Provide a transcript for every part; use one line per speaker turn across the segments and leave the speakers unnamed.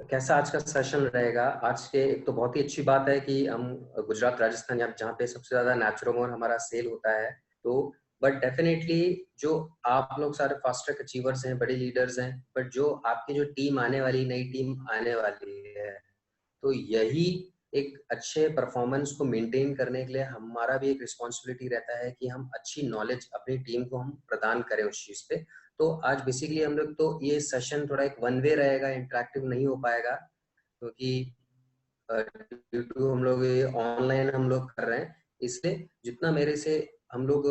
कैसा आज का सेशन रहेगा? आज के एक तो बहुत ही अच्छी बात है कि हम गुजरात, राजस्थान या जहाँ पे सबसे ज्यादा नेचुरोमोर हमारा सेल होता है। तो बट डेफिनेटली जो आप लोग सारे फास्ट ट्रैक अचीवर्स हैं, बड़े लीडर्स हैं, बट जो आपकी जो टीम आने वाली, नई टीम आने वाली है, तो यही एक अच्छे परफॉर्मेंस को मेंटेन करने के लिए हमारा भी एक रिस्पॉन्सिबिलिटी रहता है कि हम अच्छी नॉलेज अपनी टीम को हम प्रदान करें उस चीज पे। तो आज बेसिकली हम लोग तो ये सेशन थोड़ा एक वन वे रहेगा, इंटरेक्टिव नहीं हो पाएगा क्योंकि ड्यू टू हम लोग ये ऑनलाइन हम लोग कर रहे हैं। इसलिए जितना मेरे से हम लोग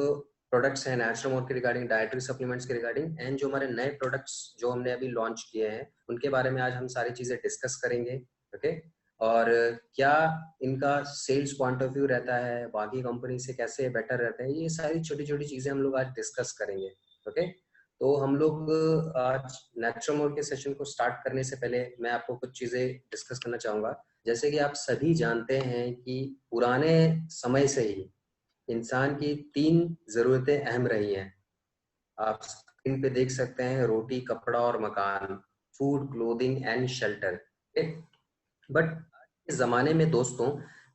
प्रोडक्ट्स हैं नेचुरोमोर के रिगार्डिंग, डाइटरी सप्लीमेंट्स के रिगार्डिंग एंड जो हमारे नए प्रोडक्ट्स जो हमने अभी लॉन्च किए हैं उनके बारे में आज हम सारी चीजें डिस्कस करेंगे। ओके, और क्या इनका सेल्स पॉइंट ऑफ व्यू रहता है, बाकी कंपनी से कैसे बेटर रहते हैं, ये सारी छोटी छोटी चीजें हम लोग आज डिस्कस करेंगे। ओके, तो हम लोग आज नेचुरोमोर के सेशन को स्टार्ट करने से पहले मैं आपको कुछ चीजें डिस्कस करना चाहूंगा। जैसे कि आप सभी जानते हैं कि पुराने समय से ही इंसान की 3 जरूरतें अहम रही हैं। आप स्क्रीन पे देख सकते हैं, रोटी, कपड़ा और मकान, food, clothing and shelter. But इस जमाने में दोस्तों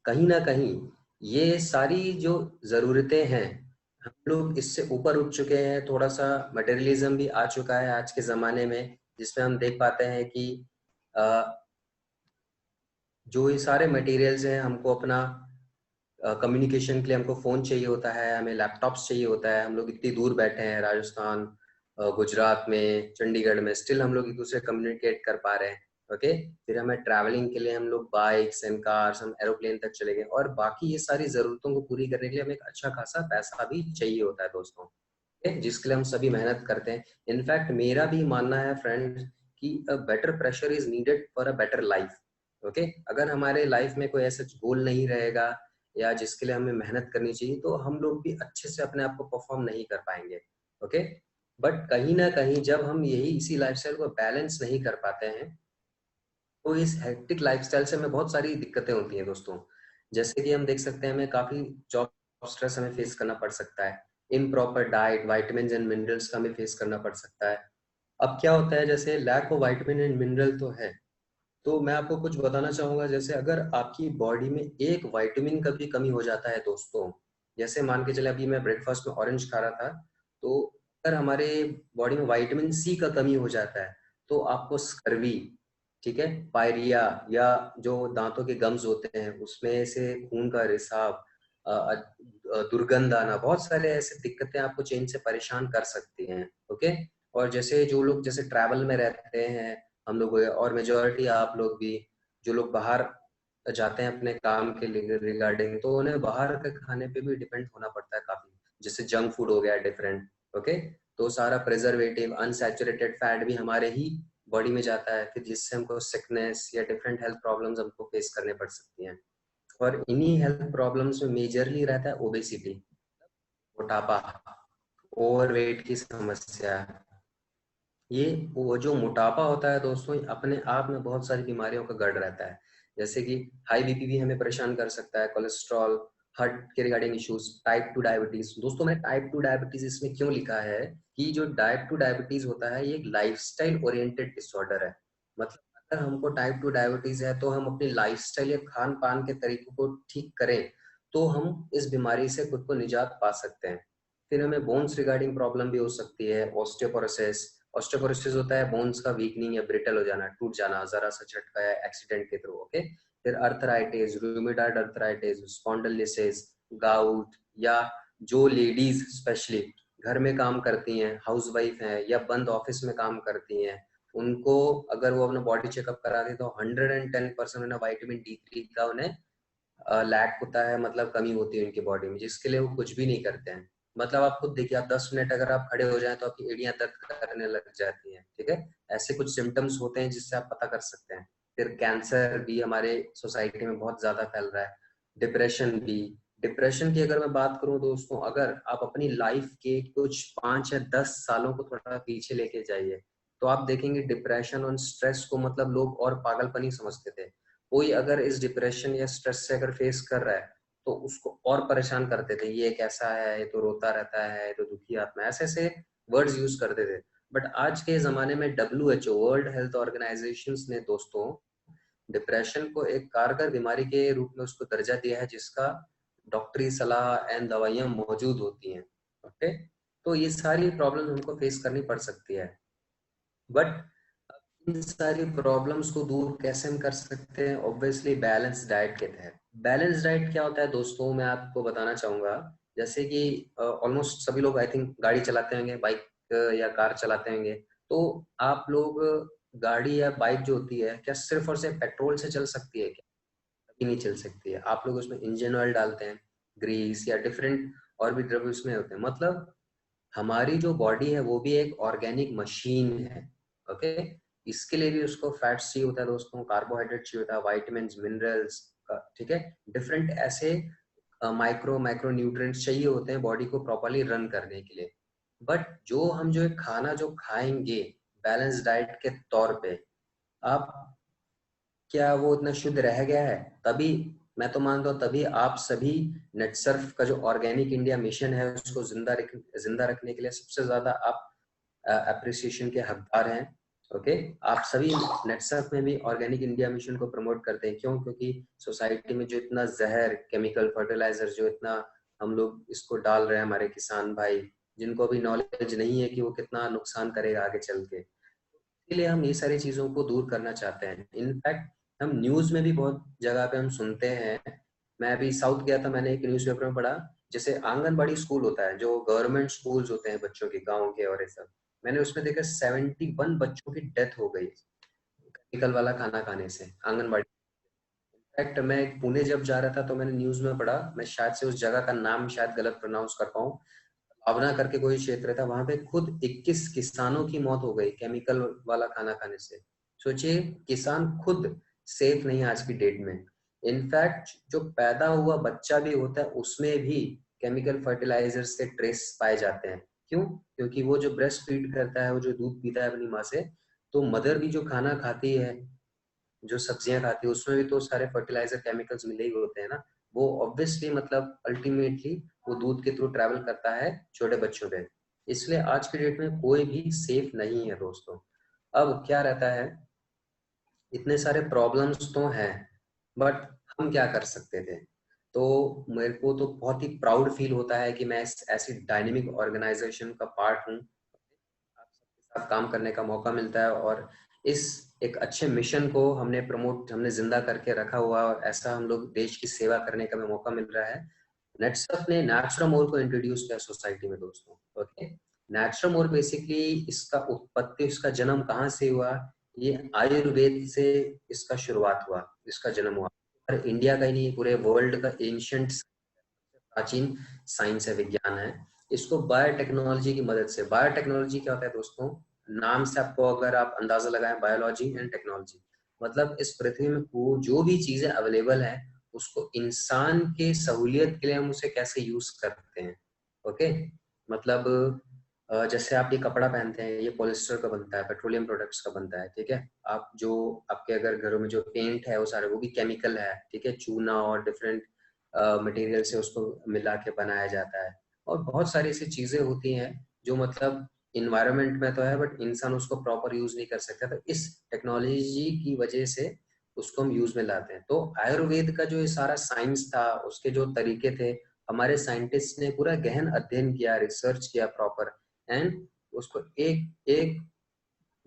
कहीं ना कहीं ये सारी जो जरूरतें हैं हम लोग इससे ऊपर उठ चुके हैं। थोड़ा सा मटेरियलिज्म भी आ चुका है आज के जमाने में, जिसमें हम देख पाते हैं कि जो ये सारे मटेरियल्स हैं, हमको अपना कम्युनिकेशन के लिए हमको फोन चाहिए होता है, हमें लैपटॉप्स चाहिए होता है। हम लोग इतनी दूर बैठे हैं, राजस्थान, गुजरात में, चंडीगढ़ में, स्टिल हम लोग एक दूसरे कम्युनिकेट कर पा रहे हैं। ओके, फिर हमें ट्रैवलिंग के लिए हम लोग बाइक्स एंड कार्स, हम एरोप्लेन तक चले गए, और बाकी ये सारी जरूरतों को पूरी करने के लिए हमें एक अच्छा खासा पैसा भी चाहिए होता है दोस्तों। ओके, जिसके लिए हम सभी मेहनत करते हैं। इनफैक्ट मेरा भी मानना है फ्रेंड कि a better pressure is needed for a better life. Okay, अगर हमारे लाइफ में कोई ऐसा गोल नहीं रहेगा या जिसके लिए हमें मेहनत करनी चाहिए, तो हम लोग भी अच्छे से अपने आप को परफॉर्म नहीं कर पाएंगे। ओके, बट कहीं ना कहीं जब हम यही इसी लाइफस्टाइल को बैलेंस नहीं कर पाते हैं, तो इस हेक्टिक लाइफस्टाइल से हमें बहुत सारी दिक्कतें होती हैं दोस्तों। जैसे कि हम देख सकते हैं, हमें काफी जॉब स्ट्रेस हमें फेस करना पड़ सकता है, improper diet, vitamin and minerals का हमें फेस करना पड़ सकता है। अब क्या होता है, जैसे lack of vitamin and mineral तो है, तो मैं आपको कुछ बताना चाहूंगा। जैसे अगर आपकी बॉडी में एक विटामिन का भी कमी हो जाता है दोस्तों, जैसे मान के चले अभी मैं ब्रेकफास्ट में ऑरेंज खा रहा था, तो अगर हमारे बॉडी में विटामिन सी का कमी हो जाता है तो आपको स्कर्वी, ठीक है, पायरिया, या जो दांतों के गम्स होते हैं उसमें से खून का रिसाव, दुर्गंध आना, बहुत सारे ऐसे दिक्कतें आपको चेंज से परेशान कर सकती हैं। ओके, और जैसे जो लोग जैसे ट्रैवल में रहते हैं हम लोग, और मेजोरिटी आप लोग भी, जो लोग बाहर जाते हैं अपने काम के रिगार्डिंग, तो उन्हें बाहर के खाने पे भी डिपेंड होना पड़ता है काफी। जैसे जंक फूड हो गया डिफरेंट। ओके, तो सारा प्रिजर्वेटिव, अनसैचुरेटेड फैट भी हमारे ही बॉडी में जाता है, फिर जिससे हमको सिकनेस या डिफरेंट हेल्थ प्रॉब्लम्स हमको फेस करने पड़ सकती हैं। और इन्हीं हेल्थ प्रॉब्लम्स में मेजरली रहता है ओबेसिटी, मोटापा, ओवरवेट की समस्या। ये वो जो मोटापा होता है दोस्तों, अपने आप में बहुत सारी बीमारियों का गढ़ रहता है। जैसे कि हाई बीपी भी हमें परेशान कर सकता है, कोलेस्ट्रॉल, हार्ट के रिगार्डिंग इश्यूज, टाइप 2 डायबिटीज। दोस्तों मैंने टाइप 2 डायबिटीज इसमें क्यों लिखा है कि जो टाइप 2 डायबिटीज होता है ये एक लाइफस्टाइल ओरिएंटेड डिसऑर्डर है। मतलब अगर हमको टाइप 2 डायबिटीज है तो हम अपनी लाइफस्टाइल या खान पान के तरीकों को ठीक करें तो हम इस बीमारी से खुद को निजात पा सकते हैं। फिर हमें बोन्स रिगार्डिंग प्रॉब्लम भी हो सकती है, ऑस्टियोपोरोसिस। ऑस्टियोपोरोसिस होता है बोन्स का वीकनिंग या ब्रिटल हो जाना, टूट जाना जरा सा झटका या एक्सीडेंट के थ्रू। ओके, फिर arthritis, rheumatoid arthritis, spondylosis, gout, या जो लेडीज स्पेशली घर में काम करती हैं, हाउसवाइफ हैं या बंद ऑफिस में काम करती हैं, उनको अगर वो अपना बॉडी चेकअप कराते तो 110% उन्हें विटामिन D3 का उन्हें लैक होता है, मतलब कमी होती है उनकी बॉडी में, जिसके लिए वो कुछ भी नहीं करते हैं। मतलब आप खुद देखिए, आप 10 मिनट अगर आप खड़े हो जाएं तो आपकी एड़ियां दर्द करने लग जाती हैं। ठीक है, ऐसे कुछ सिम्टम्स होते हैं जिससे आप पता कर सकते हैं। फिर कैंसर भी हमारे सोसाइटी में बहुत ज्यादा फैल रहा है, डिप्रेशन भी। डिप्रेशन की अगर मैं बात करूं दोस्तों, अगर आप अपनी लाइफ के कुछ 5 या 10 सालों को थोड़ा पीछे लेके जाइए तो आप देखेंगे डिप्रेशन और स्ट्रेस को मतलब लोग और पागलपनी समझते थे। कोई अगर इस डिप्रेशन या स्ट्रेस से अगर फेस कर रहा है तो उसको और परेशान करते थे, ये कैसा है, ये तो रोता रहता है, ये तो दुखी आत्मा है, ऐसे ऐसे वर्ड्स यूज करते थे। बट आज के ज़माने में WHO वर्ल्ड हेल्थ ऑर्गेनाइजेशन ने दोस्तों डिप्रेशन को एक कारगर बीमारी के रूप में उसको दर्जा दिया है, जिसका डॉक्टरी सलाह एंड दवाइयाँ मौजूद होती हैं। ओके, तो ये सारी प्रॉब्लम हमको फेस करनी पड़ सकती है। बट इन सारी प्रॉब्लम्स को दूर कैसे हम कर सकते हैं? ऑब्वियसली बैलेंस डाइट के तहत। बैलेंस डाइट क्या होता है दोस्तों, मैं आपको बताना चाहूंगा। जैसे कि ऑलमोस्ट सभी लोग आई थिंक गाड़ी चलाते होंगे, बाइक या कार चलाते होंगे। तो आप लोग गाड़ी या बाइक जो होती है, क्या सिर्फ और सिर्फ पेट्रोल से चल सकती है? क्या कभी नहीं चल सकती है। आप लोग उसमें इंजन ऑयल डालते हैं, ग्रीस या डिफरेंट और भी द्रव्य उसमें होते हैं। मतलब हमारी जो बॉडी है वो भी एक ऑर्गेनिक मशीन है। ओके, इसके लिए भी उसको फैट्स चाहिए होता है दोस्तों, कार्बोहाइड्रेट चाहिए होता है, वाइटामिन मिनरल्स का, ठीक है, डिफरेंट ऐसे माइक्रो न्यूट्रिएंट्स चाहिए होते हैं बॉडी को प्रॉपरली रन करने के लिए। बट जो खाना जो खाएंगे बैलेंस डाइट के तौर पे, आप क्या वो इतना शुद्ध रह गया है? तभी मैं तो मानता हूँ तभी आप सभी नेटसर्फ का जो ऑर्गेनिक इंडिया मिशन है उसको जिंदा रखने के लिए सबसे ज्यादा आप अप्रिसिएशन के हकदार हैं। ओके, आप सभी नेटसर्फ में भी ऑर्गेनिक इंडिया मिशन को प्रमोट करते हैं। क्यों? क्योंकि सोसाइटी में जो इतना जहर, केमिकल फर्टिलाइजर जो इतना हम लोग इसको डाल रहे हैं, हमारे किसान भाई जिनको भी नॉलेज नहीं है कि वो कितना नुकसान करेगा आगे चल के, इसलिए हम ये सारी चीजों को दूर करना चाहते हैं। इनफैक्ट हम न्यूज में भी बहुत जगह पे हम सुनते हैं। मैं अभी साउथ गया था, मैंने एक न्यूज़पेपर में पढ़ा, जैसे आंगनबाड़ी स्कूल होता है, जो गवर्नमेंट स्कूल्स होते हैं बच्चों के, गाँव के और ये सब, मैंने उसमें देखा 71 बच्चों की डेथ हो गई केमिकल वाला खाना खाने से, आंगनबाड़ी। इनफैक्ट मैं पुणे जब जा रहा था तो मैंने न्यूज में पढ़ा, मैं शायद से उस जगह का नाम शायद गलत प्रोनाउंस कर पाऊँ, भावना करके कोई क्षेत्र था, वहां पे खुद 21 किसानों की मौत हो गई केमिकल वाला खाना खाने से। सोचिए, किसान खुद सेफ नहीं है आज की डेट में। इनफैक्ट जो पैदा हुआ बच्चा भी होता है उसमें भी केमिकल फर्टिलाइजर्स के ट्रेस पाए जाते हैं। क्यों? क्योंकि वो जो ब्रेस्ट फीड करता है, वो जो दूध पीता है अपनी माँ से, तो मदर भी जो खाना खाती है, जो सब्जियां खाती है, उसमें भी तो सारे फर्टिलाइजर केमिकल्स मिले ही होते हैं ना। वो ऑब्वियसली मतलब अल्टीमेटली वो दूध के थ्रू ट्रैवल करता है छोटे बच्चों पे। इसलिए आज की डेट में कोई भी सेफ नहीं है दोस्तों। अब क्या रहता है, इतने सारे प्रॉब्लम्स तो हैं, बट हम क्या कर सकते थे? तो मेरे को तो बहुत ही प्राउड फील होता है कि मैं इस ऐसी डायनेमिक ऑर्गेनाइजेशन का पार्ट हूँ। आप सबके साथ काम करने का मौका मिलता है और इस एक अच्छे मिशन को हमने जिंदा करके रखा हुआ, और ऐसा हम लोग देश की सेवा करने का भी मौका मिल रहा है। नेटसर्फ ने नेचुरमोर को इंट्रोड्यूस किया सोसाइटी में दोस्तों। ओके, नेचुरमोर बेसिकली इसका उत्पत्ति, इसका जन्म कहाँ से हुआ? ये आयुर्वेद से इसका शुरुआत हुआ, इसका जन्म हुआ। और इंडिया का ही नहीं, पूरे वर्ल्ड का एंशियंट प्राचीन साइंस है, विज्ञान है। इसको बायोटेक्नोलॉजी की मदद से, बायोटेक्नोलॉजी क्या होता है दोस्तों, नाम से आपको अगर आप अंदाजा लगाएं, बायोलॉजी एंड टेक्नोलॉजी, मतलब इस पृथ्वी में जो भी चीजें अवेलेबल है उसको इंसान के सहूलियत के लिए हम उसे कैसे यूज करते हैं। ओके, मतलब जैसे आप ये कपड़ा पहनते हैं, ये पॉलिस्टर का बनता है, पेट्रोलियम प्रोडक्ट्स का बनता है, ठीक है। आप जो आपके अगर घरों में जो पेंट है वो सारे वो भी केमिकल है, ठीक है, चूना और डिफरेंट मटेरियल से उसको मिला के बनाया जाता है। और बहुत सारी ऐसी चीजें होती हैं जो मतलब इन्वायरमेंट में तो है बट इंसान उसको प्रॉपर यूज नहीं कर सकता, तो इस टेक्नोलॉजी की वजह से उसको हम यूज में लाते हैं। तो आयुर्वेद का जो ये सारा साइंस था, उसके जो तरीके थे, हमारे साइंटिस्ट ने पूरा गहन अध्ययन किया, रिसर्च किया प्रॉपर, एंड उसको एक एक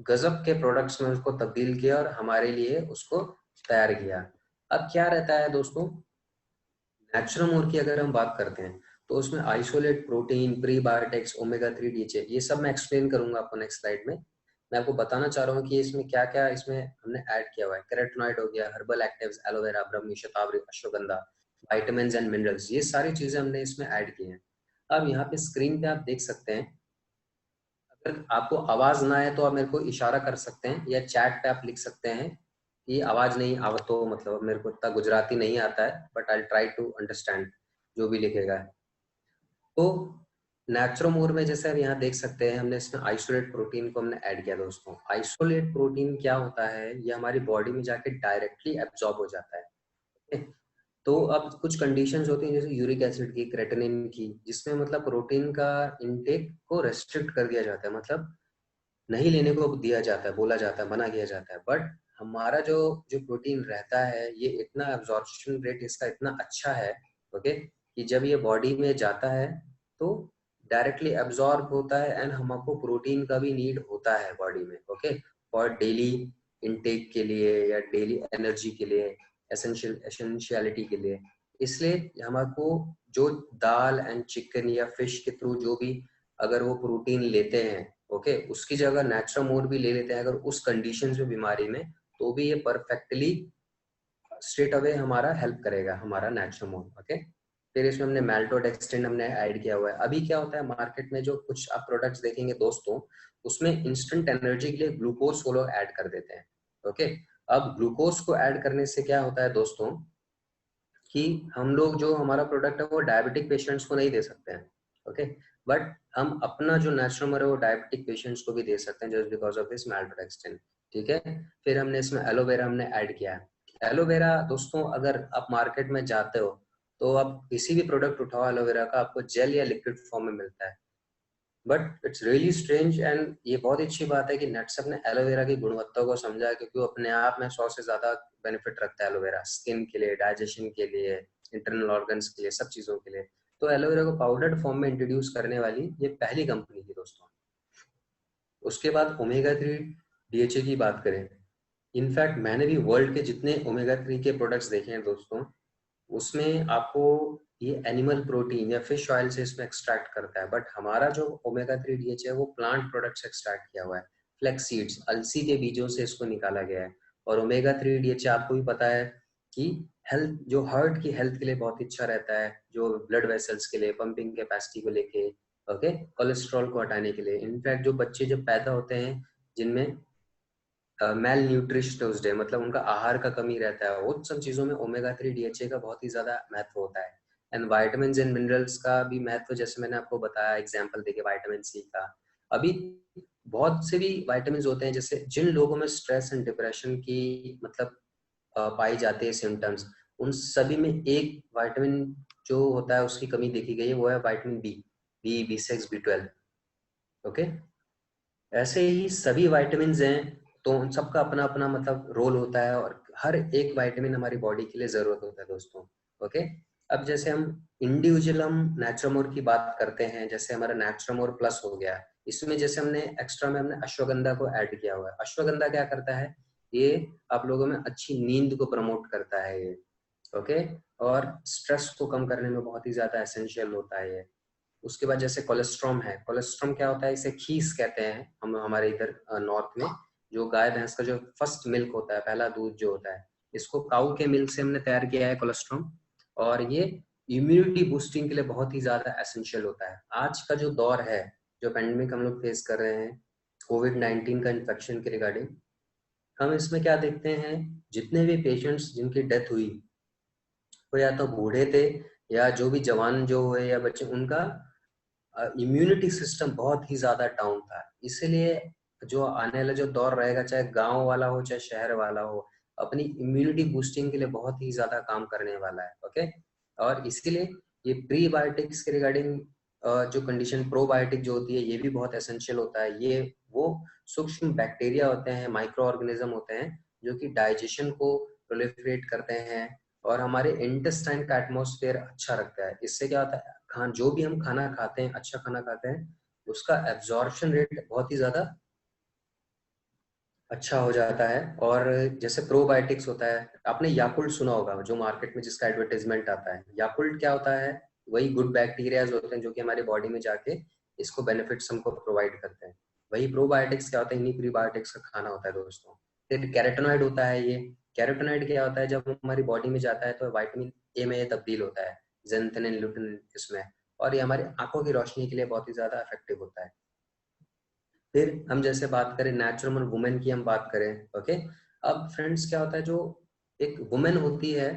गजब के प्रोडक्ट्स में उसको तब्दील किया और हमारे लिए उसको तैयार किया। अब क्या रहता है दोस्तों, नेचुरमोर की अगर हम बात करते हैं तो उसमें isolate protein, prebiotics, omega 3 DHA, ये सब मैं एक्सप्लेन करूंगा आपको नेक्स्ट स्लाइड में। मैं आपको बताना चाह रहा हूँ कि इसमें क्या क्या इसमें हमने ऐड किया हुआ है। कैरोटीनॉइड हो गया, herbal actives, aloe vera, brahmi, shatavari, ashwagandha, vitamin and minerals, ये सारी चीजें हमने इसमें ऐड की हैं। अब यहाँ पे स्क्रीन पे आप देख सकते हैं, अगर आपको आवाज ना आए तो आप मेरे को इशारा कर सकते हैं या चैट पे आप लिख सकते हैं कि आवाज नहीं आव, तो मतलब मेरे को इतना गुजराती नहीं आता है, but I try to understand जो भी लिखेगा। तो नेचुरोमोर में जैसे आप यहाँ देख सकते हैं, हमने इसमें आइसोलेट प्रोटीन को हमने ऐड किया दोस्तों। आइसोलेट प्रोटीन क्या होता है, ये हमारी बॉडी में जाके डायरेक्टली एब्जॉर्ब हो जाता है। ठीक है? तो अब कुछ कंडीशंस होती हैं जैसे यूरिक एसिड की, क्रेटिनिन की, जिसमें मतलब प्रोटीन का इनटेक को रेस्ट्रिक्ट कर दिया जाता है। मतलब नहीं लेने को दिया जाता है, बोला जाता है, मना किया जाता है, बट हमारा जो जो प्रोटीन रहता है ये इतना एब्जॉर्प्शन रेट इसका इतना अच्छा है, ओके, कि जब ये बॉडी में जाता है तो डायरेक्टली एब्जॉर्ब होता है एंड हमको प्रोटीन का भी नीड होता है बॉडी में, ओके, और डेली इनटेक के लिए या डेली एनर्जी के लिए, एसेंशियलिटी के लिए। इसलिए हमको जो दाल एंड चिकन या फिश के थ्रू जो भी अगर वो प्रोटीन लेते हैं, ओके, उसकी जगह नेचुरल भी ले लेते हैं अगर उस कंडीशन में बीमारी में, तो भी ये परफेक्टली स्ट्रेट अवे हमारा हेल्प करेगा हमारा नेचुरल, ओके। फिर इसमें हमने मेल्टोडेक्सट्रिन हमने ऐड किया हुआ है। अभी क्या होता है मार्केट में जो कुछ आप प्रोडक्ट्स देखेंगे दोस्तों, उसमें इंस्टेंट एनर्जी के लिए ग्लूकोज वो लोग ऐड कर देते हैं, ओके। अब ग्लूकोज को ऐड करने से क्या होता है दोस्तों कि हम लोग जो हमारा प्रोडक्ट है वो डायबिटिक पेशेंट्स को नहीं दे सकते हैं, ओके, बट हम अपना जो नेचुरल है वो डायबिटिक पेशेंट्स को भी दे सकते हैं जस्ट बिकॉज ऑफ दिस मेल्टोडेक्सट्रिन, ठीक है। फिर हमने इसमें एलोवेरा हमने ऐड किया है। एलोवेरा दोस्तों अगर आप मार्केट में जाते हो तो आप किसी भी प्रोडक्ट उठाओ एलोवेरा का, आपको जेल या लिक्विड फॉर्म में मिलता है, but it's really strange and ये बहुत अच्छी बात है कि नेटसप ने एलोवेरा की गुणवत्ता को समझा है, क्योंकि वो अपने आप में 100 से ज्यादा बेनिफिट रखता है एलोवेरा, स्किन के लिए, डाइजेशन के लिए, इंटरनल ऑर्गन्स के लिए, सब चीजों के लिए। तो एलोवेरा को पाउडर्ड फॉर्म में इंट्रोड्यूस करने वाली ये पहली कंपनी थी दोस्तों। उसके बाद ओमेगा 3 डीएचए की बात करें, इनफैक्ट मैंने भी वर्ल्ड के जितने ओमेगा 3 के प्रोडक्ट्स देखे हैं दोस्तों, उसमें आपको ये एनिमल प्रोटीन या फिश ऑयल से इसमें एक्सट्रैक्ट करता है, बट हमारा जो ओमेगा 3 डीएचए है वो प्लांट प्रोडक्ट से एक्सट्रैक्ट किया हुआ है। फ्लैक्स सीड्स, अलसी के बीजों से इसको निकाला गया है। और ओमेगा 3 डीएचए आपको भी पता है कि हेल्थ, जो हार्ट की हेल्थ के लिए बहुत अच्छा रहता है, जो ब्लड वेसल्स के लिए, पंपिंग कैपेसिटी को लेके, ओके, कोलेस्ट्रॉल को हटाने के लिए। इनफैक्ट जो बच्चे जब पैदा होते हैं जिनमें मेल न्यूट्रिशन्ड है, मतलब उनका आहार का कमी रहता है, उन सब चीजों में ओमेगा 3 डीएचए का बहुत ही ज्यादा महत्व होता है। एंड वाइटामिन एंड मिनरल्स का भी महत्व, जैसे मैंने आपको बताया एग्जांपल देके वाइटामिन सी का। अभी बहुत से भी वाइटामिन होते हैं, जैसे जिन लोगों में स्ट्रेस एंड डिप्रेशन की मतलब पाई जाती है सिम्टम्स, उन सभी में एक वाइटामिन जो होता है उसकी कमी देखी गई है, वो है वाइटामिन बी 6 बी 12, ओके। ऐसे ही सभी वाइटामिन हैं, तो उन सबका अपना अपना मतलब रोल होता है, और हर एक वाइटामिन हमारी बॉडी के लिए जरूरत होता है दोस्तों, ओके। अब जैसे हम इंडिविजुअल हम नेचुरमोर की बात करते हैं, जैसे हमारा नेचुरमोर प्लस हो गया, इसमें जैसे हमने एक्स्ट्रा में हमने अश्वगंधा को ऐड किया हुआ है। अश्वगंधा क्या करता है, ये आप लोगों में अच्छी नींद को प्रमोट करता है ये, ओके, और स्ट्रेस को कम करने में बहुत ही ज्यादा एसेंशियल होता है ये। उसके बाद जैसे कोलेस्ट्रॉम है, कोलेस्ट्रॉम क्या होता है, इसे खीस कहते हैं हम हमारे इधर नॉर्थ में। जो गाय भैंस का जो फर्स्ट मिल्क होता है, पहला दूध जो होता है, इसको काऊ के मिल्क से हमने तैयार किया है कोलेस्ट्रॉम, और ये इम्यूनिटी बूस्टिंग के लिए बहुत ही ज्यादा एसेंशियल होता है। आज का जो दौर है, जो पेंडेमिक हम लोग फेस कर रहे हैं, कोविड-19 का इन्फेक्शन के रिगार्डिंग, हम इसमें क्या देखते हैं, जितने भी पेशेंट्स जिनकी डेथ हुई, वो या तो बूढ़े थे या जो भी जवान जो हुए या बच्चे, उनका इम्यूनिटी सिस्टम बहुत ही ज्यादा डाउन था। इसीलिए जो आने वाला जो दौर रहेगा, चाहे गांव वाला हो चाहे शहर वाला हो, अपनी इम्यूनिटी बूस्टिंग के लिए बहुत ही ज्यादा काम करने वाला है, ओके। और इसीलिए ये प्रीबायोटिक्स के रिगार्डिंग जो कंडीशन, प्रोबायोटिक जो होती है, ये भी बहुत एसेंशियल होता है। ये वो सूक्ष्म बैक्टीरिया होते हैं, माइक्रो ऑर्गेनिज्म होते हैं, जो कि डाइजेशन को प्रोलिफरेट करते हैं और हमारे इंटेस्टाइन का एटमॉस्फेयर अच्छा रखता है। इससे क्या होता है, जो भी हम खाना खाते हैं, अच्छा खाना खाते हैं, उसका एब्जॉर्प्शन रेट बहुत ही ज्यादा अच्छा हो जाता है। और जैसे प्रोबायोटिक्स होता है, आपने याकुल्ट सुना होगा, जो मार्केट में जिसका एडवर्टाइजमेंट आता है, याकुल्ट क्या होता है, वही गुड बैक्टीरियाज होते हैं जो कि हमारे बॉडी में जाके इसको बेनिफिट्स हमको प्रोवाइड करते हैं। वही प्रोबायोटिक्स क्या होता है, इन्हीं प्रीबायोटिक्स का खाना होता है दोस्तों। फिर कैरोटीनॉइड होता है, ये कैरोटीनॉइड क्या होता है, जब हमारी बॉडी में जाता है तो विटामिन ए में ये तब्दील होता है, जेंथनिन लुटिन इसमें, और ये हमारी आंखों की रोशनी के लिए बहुत ही ज्यादा इफेक्टिव होता है। फिर हम जैसे बात करें नेचुरल वुमेन की, हम बात करें, ओके। अब फ्रेंड्स क्या होता है, जो एक वुमेन होती है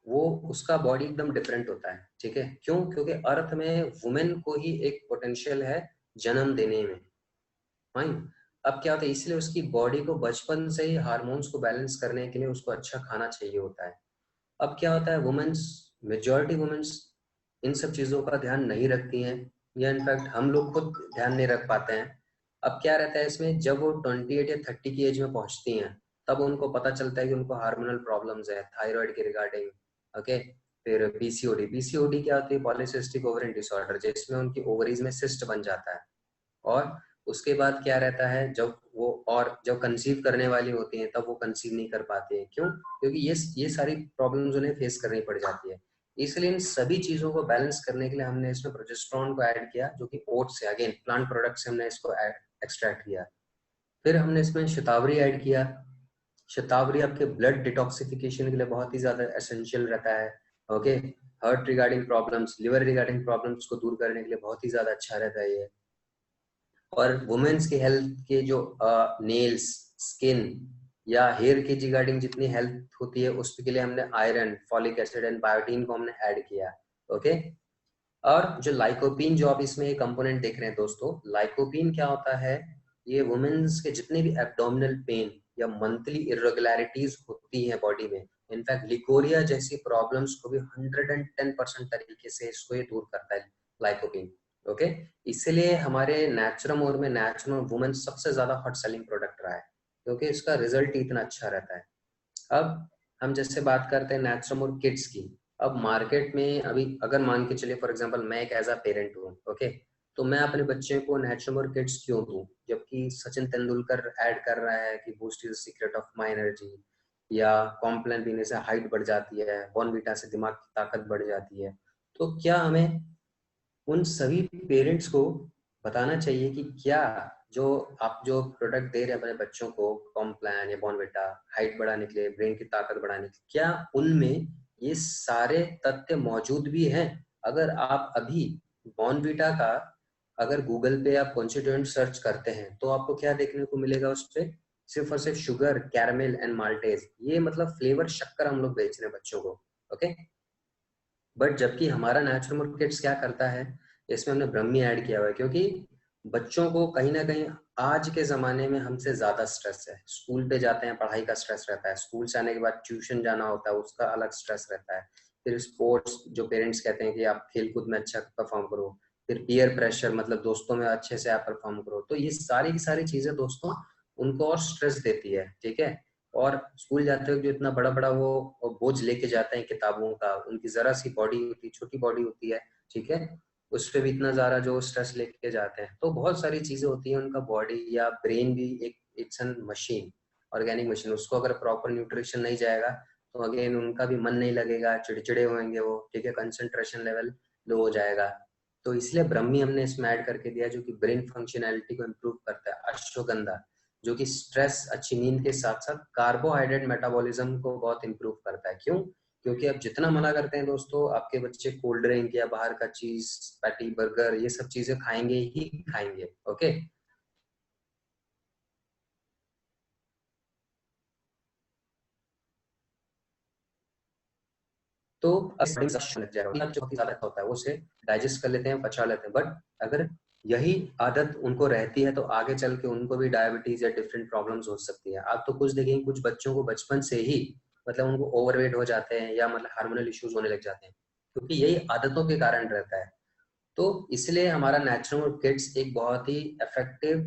वो, उसका बॉडी एकदम डिफरेंट होता है, ठीक है। क्यों? क्योंकि अर्थ में वुमेन को ही एक पोटेंशियल है जन्म देने में, फाइन। अब क्या होता है, इसलिए उसकी बॉडी को बचपन से ही हार्मोन्स को बैलेंस करने के लिए उसको अच्छा खाना चाहिए होता है। अब क्या होता है, वुमेन्स, मेजॉरिटी वुमेन्स इन सब चीजों का ध्यान नहीं रखती हैं, या इनफैक्ट हम लोग खुद ध्यान नहीं रख पाते हैं। अब क्या रहता है इसमें, जब वो 28 या 30 की एज में पहुंचती हैं तब उनको पता चलता है कि उनको हार्मोनल प्रॉब्लम्स है, थायराइड के रिगार्डिंग। ओके, फिर पीसीओडी। पीसीओडी क्या होती है? पॉलीसिस्टिक ओवरियन डिसऑर्डर, जिसमें उनकी ओवरीज में सिस्ट बन जाता है। और उसके बाद क्या रहता है, जब कंसीव करने वाली होती हैं तब वो कंसीव नहीं कर पाती हैं। क्यों? क्योंकि ये सारी प्रॉब्लम्स उन्हें फेस करनी पड़ जाती है। इसलिए इन सभी चीजों को बैलेंस करने के लिए हमने इसमें प्रोजेस्टेरोन को ऐड किया, जो कि ओट्स से, अगेन प्लांट प्रोडक्ट से हमने इसको एक्सट्रैक्ट किया। फिर हमने इसमें शतावरी ऐड किया। शतावरी आपके ब्लड डिटॉक्सिफिकेशन के लिए बहुत ही ज्यादा एसेंशियल रहता है। Okay, heart regarding problems, liver regarding problems को दूर करने के लिए बहुत ही ज्यादा अच्छा रहता है ये। और वुमेन्स की हेल्थ के जो नेल्स, स्किन या हेयर की रिगार्डिंग जितनी हेल्थ होती है उसके लिए हमने iron, folic acid and biotin को हमने ऐड किया। ओके, और जो लाइकोपीन, जो आप इसमें एक कंपोनेंट देख रहे हैं दोस्तों, लाइकोपीन क्या होता है? ये वुमेन्स के जितने भी एब्डोमिनल पेन या मंथली इरेगुलरिटीज होती हैं बॉडी में, इनफैक्ट लिकोरिया जैसी प्रॉब्लम्स को भी 110% तरीके से इसको ये दूर करता है लाइकोपीन। ओके, इसलिए हमारे नेचुरमोर में नेचुरल वुमेन सबसे ज्यादा हॉट सेलिंग प्रोडक्ट रहा है, क्योंकि इसका रिजल्ट इतना अच्छा रहता है। अब हम जैसे बात करते हैं नेचुरमोर किड्स की। अब मार्केट में अभी अगर मान के चलिए फॉर एग्जांपल मैं एक एज अ पेरेंट हूँ, ओके, तो मैं अपने बच्चे को नेचुरमोर किड्स क्यों दूं, जबकि सचिन तेंदुलकर ऐड कर रहा है कि boost is the secret of my energy, या कॉम्प्लान पीने से हाइट बढ़ जाती है, बॉर्नवीटा से दिमाग की ताकत बढ़ जाती है। तो क्या हमें उन सभी पेरेंट्स को बताना चाहिए कि क्या जो आप जो प्रोडक्ट दे रहे हैं अपने बच्चों को, कॉम्प्लान या बॉर्नविटा, हाइट बढ़ाने के लिए, ब्रेन की ताकत बढ़ाने के लिए, क्या उनमें ये सारे तथ्य मौजूद भी हैं? अगर आप अभी बॉर्नविटा का अगर गूगल पे आप कॉन्स्टिट्यूएंट सर्च करते हैं तो आपको क्या देखने को मिलेगा? उस पे सिर्फ और सिर्फ शुगर, कैरमेल एंड माल्टेज, ये मतलब फ्लेवर शक्कर हम लोग बेच रहे हैं बच्चों को। ओके, बट जबकि हमारा नेचुरल किड्स क्या करता है, इसमें हमने ब्रह्मी ऐड किया हुआ है, क्योंकि बच्चों को कहीं ना कहीं आज के जमाने में हमसे ज्यादा स्ट्रेस है। स्कूल पे जाते हैं, पढ़ाई का स्ट्रेस रहता है, स्कूल से आने के बाद ट्यूशन जाना होता है, उसका अलग स्ट्रेस रहता है। फिर स्पोर्ट्स, जो पेरेंट्स कहते हैं कि आप खेल कूद में अच्छा परफॉर्म करो। फिर पीयर प्रेशर, मतलब दोस्तों में अच्छे से आप परफॉर्म करो। तो ये सारी की सारी चीजें दोस्तों उनको और स्ट्रेस देती है। ठीक है, और स्कूल जाते हुए जो इतना बड़ा बड़ा वो बोझ लेके जाते हैं किताबों का, उनकी जरा सी बॉडी होती है, छोटी बॉडी होती है, ठीक है, उस पे भी इतना ज्यादा जो स्ट्रेस लेके जाते हैं। तो बहुत सारी चीजें होती है, उनका बॉडी या ब्रेन भी एक it's an machine, organic machine. उसको अगर प्रॉपर न्यूट्रिशन नहीं जाएगा तो अगेन उनका भी मन नहीं लगेगा, चिड़चिड़े होंगे वो, ठीक है, कंसंट्रेशन लेवल लो हो जाएगा। तो इसलिए ब्रह्मी हमने इसमें ऐड करके दिया, जो कि ब्रेन फंक्शनैलिटी को इम्प्रूव करता है। अश्वगंधा, जो कि स्ट्रेस, अच्छी नींद के साथ साथ कार्बोहाइड्रेट मेटाबॉलिज्म को बहुत इंप्रूव करता है। क्यों? क्योंकि आप जितना मना करते हैं दोस्तों, आपके बच्चे कोल्ड ड्रिंक या बाहर का चीज, पैटी, बर्गर, ये सब चीजें खाएंगे ही खाएंगे। ओके, तो लग जाएगा, बहुत ही ज्यादा होता है, वो उसे डाइजेस्ट कर लेते हैं, पचा लेते हैं। बट अगर यही आदत उनको रहती है तो आगे चल के उनको भी डायबिटीज या डिफरेंट प्रॉब्लम्स हो सकती है। आप तो कुछ देखेंगे, कुछ बच्चों को बचपन से ही मतलब उनको ओवरवेट हो जाते हैं या मतलब हार्मोनल इश्यूज होने लग जाते हैं, क्योंकि यही आदतों के कारण रहता है। तो इसलिए हमारा नेचुरल किड्स एक बहुत ही इफेक्टिव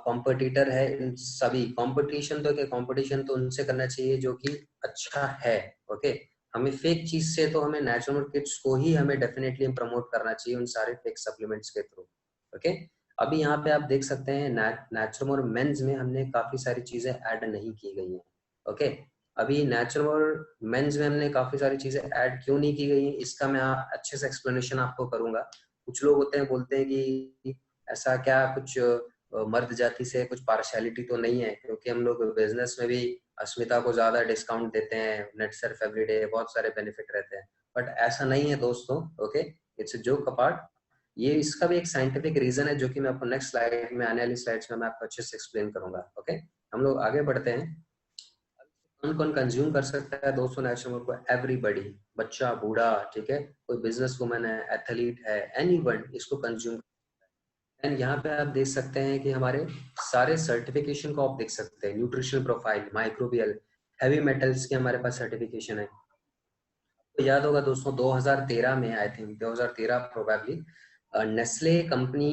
कॉम्पिटिटर है इन सभी। कंपटीशन तो क्या, कंपटीशन तो उनसे करना चाहिए जो कि अच्छा है। ओके, हमें फेक चीज से तो हमें नेचुरल किड्स को ही हमें डेफिनेटली प्रमोट करना चाहिए उन सारे फेक सप्लीमेंट्स के थ्रू। ओके, अभी यहाँ पे आप देख सकते हैं नेचुरल मेंस में हमने काफी सारी चीजें ऐड नहीं की गई हैं। ओके, अभी नेचुरल मेंस में हमने काफी सारी चीजें ऐड क्यों नहीं की गई हैं, इसका मैं अच्छे से एक्सप्लेनेशन आपको करूंगा। कुछ लोग होते हैं बोलते हैं कि ऐसा क्या कुछ मर्द जाति से कुछ पार्शियलिटी तो नहीं है, क्योंकि हम लोग बिजनेस में भी अस्मिता को ज्यादा डिस्काउंट देते हैं, नेट सर्फ एवरीडे, बहुत सारे बेनिफिट रहते हैं। बट ऐसा नहीं है दोस्तों। Okay, it's joke apart. ये इसका भी एक साइंटिफिक रीजन है, जो कि मैं आपको नेक्स्ट स्लाइड में, आने वाली स्लाइड्स में मैं आपको अच्छे से एक्सप्लेन करूंगा। ओके, हम लोग आगे बढ़ते हैं। कौन कौन कंज्यूम कर सकता है दोस्तों नेचुरल को? एवरीबडी, बच्चा, बूढ़ा, ठीक है, कोई बिजनेस वुमन है, एथलीट है, एनीवन इसको कंज्यूम। एंड यहाँ पे आप देख सकते हैं कि हमारे सारे सर्टिफिकेशन को आप देख सकते हैं, nutritional profile, microbial, heavy metals के हमारे पास सर्टिफिकेशन है। तो याद होगा दोस्तों 2013 में, I think 2013 probably, Nestle company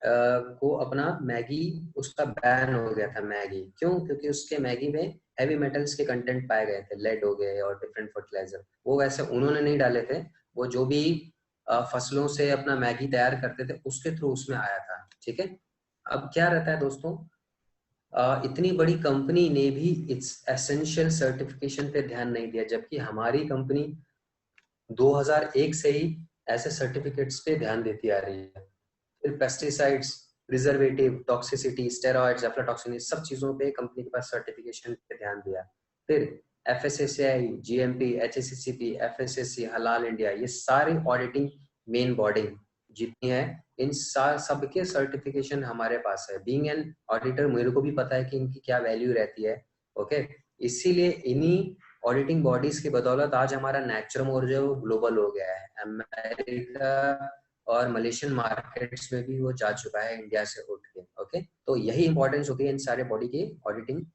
को अपना मैगी उसका बैन हो गया था। मैगी क्यों? क्योंकि उसके मैगी में हैवी मेटल्स के कंटेंट पाए गए थे, लेड हो गए और डिफरेंट फर्टिलाइजर। वो वैसे उन्होंने नहीं डाले थे, वो जो भी फसलों से अपना मैगी तैयार करते थे उसके थ्रू उसमें आया था। ठीक है। अब क्या रहता है दोस्तों, इतनी बड़ी कंपनी ने भी इट्स एसेंशियल सर्टिफिकेशन पे ध्यान नहीं दिया, जबकि हमारी कंपनी 2001 से ही ऐसे सर्टिफिकेट्स पे ध्यान देती आ रही है। फिर pesticides, preservative, toxicity, steroids, aflatoxin, सब चीजों पे कंपनी के पास सर्टिफिकेशन पे ध्यान दिया। फिर एफएसएसआई, जीएमपी, एचएससीसीपी, एफएसएससी, हलाल इंडिया, ये सारी ऑडिटिंग मेन बॉडी जितनी है, इन सबके सर्टिफिकेशन हमारे पास है। बीइंग एन ऑडिटर मेरे को भी पता है कि इनकी क्या वैल्यू रहती है। ओके, इसीलिए इन्हीं ऑडिटिंग बॉडीज की बदौलत आज हमारा नेचुरम और जो ग्लोबल हो गया है। अमेरिका और मलेशियन मार्केट्स में भी वो जा चुका है इंडिया से उठ के। ओके, तो यही इंपॉर्टेंस होती है इन सारे बॉडी की ऑडिटिंग।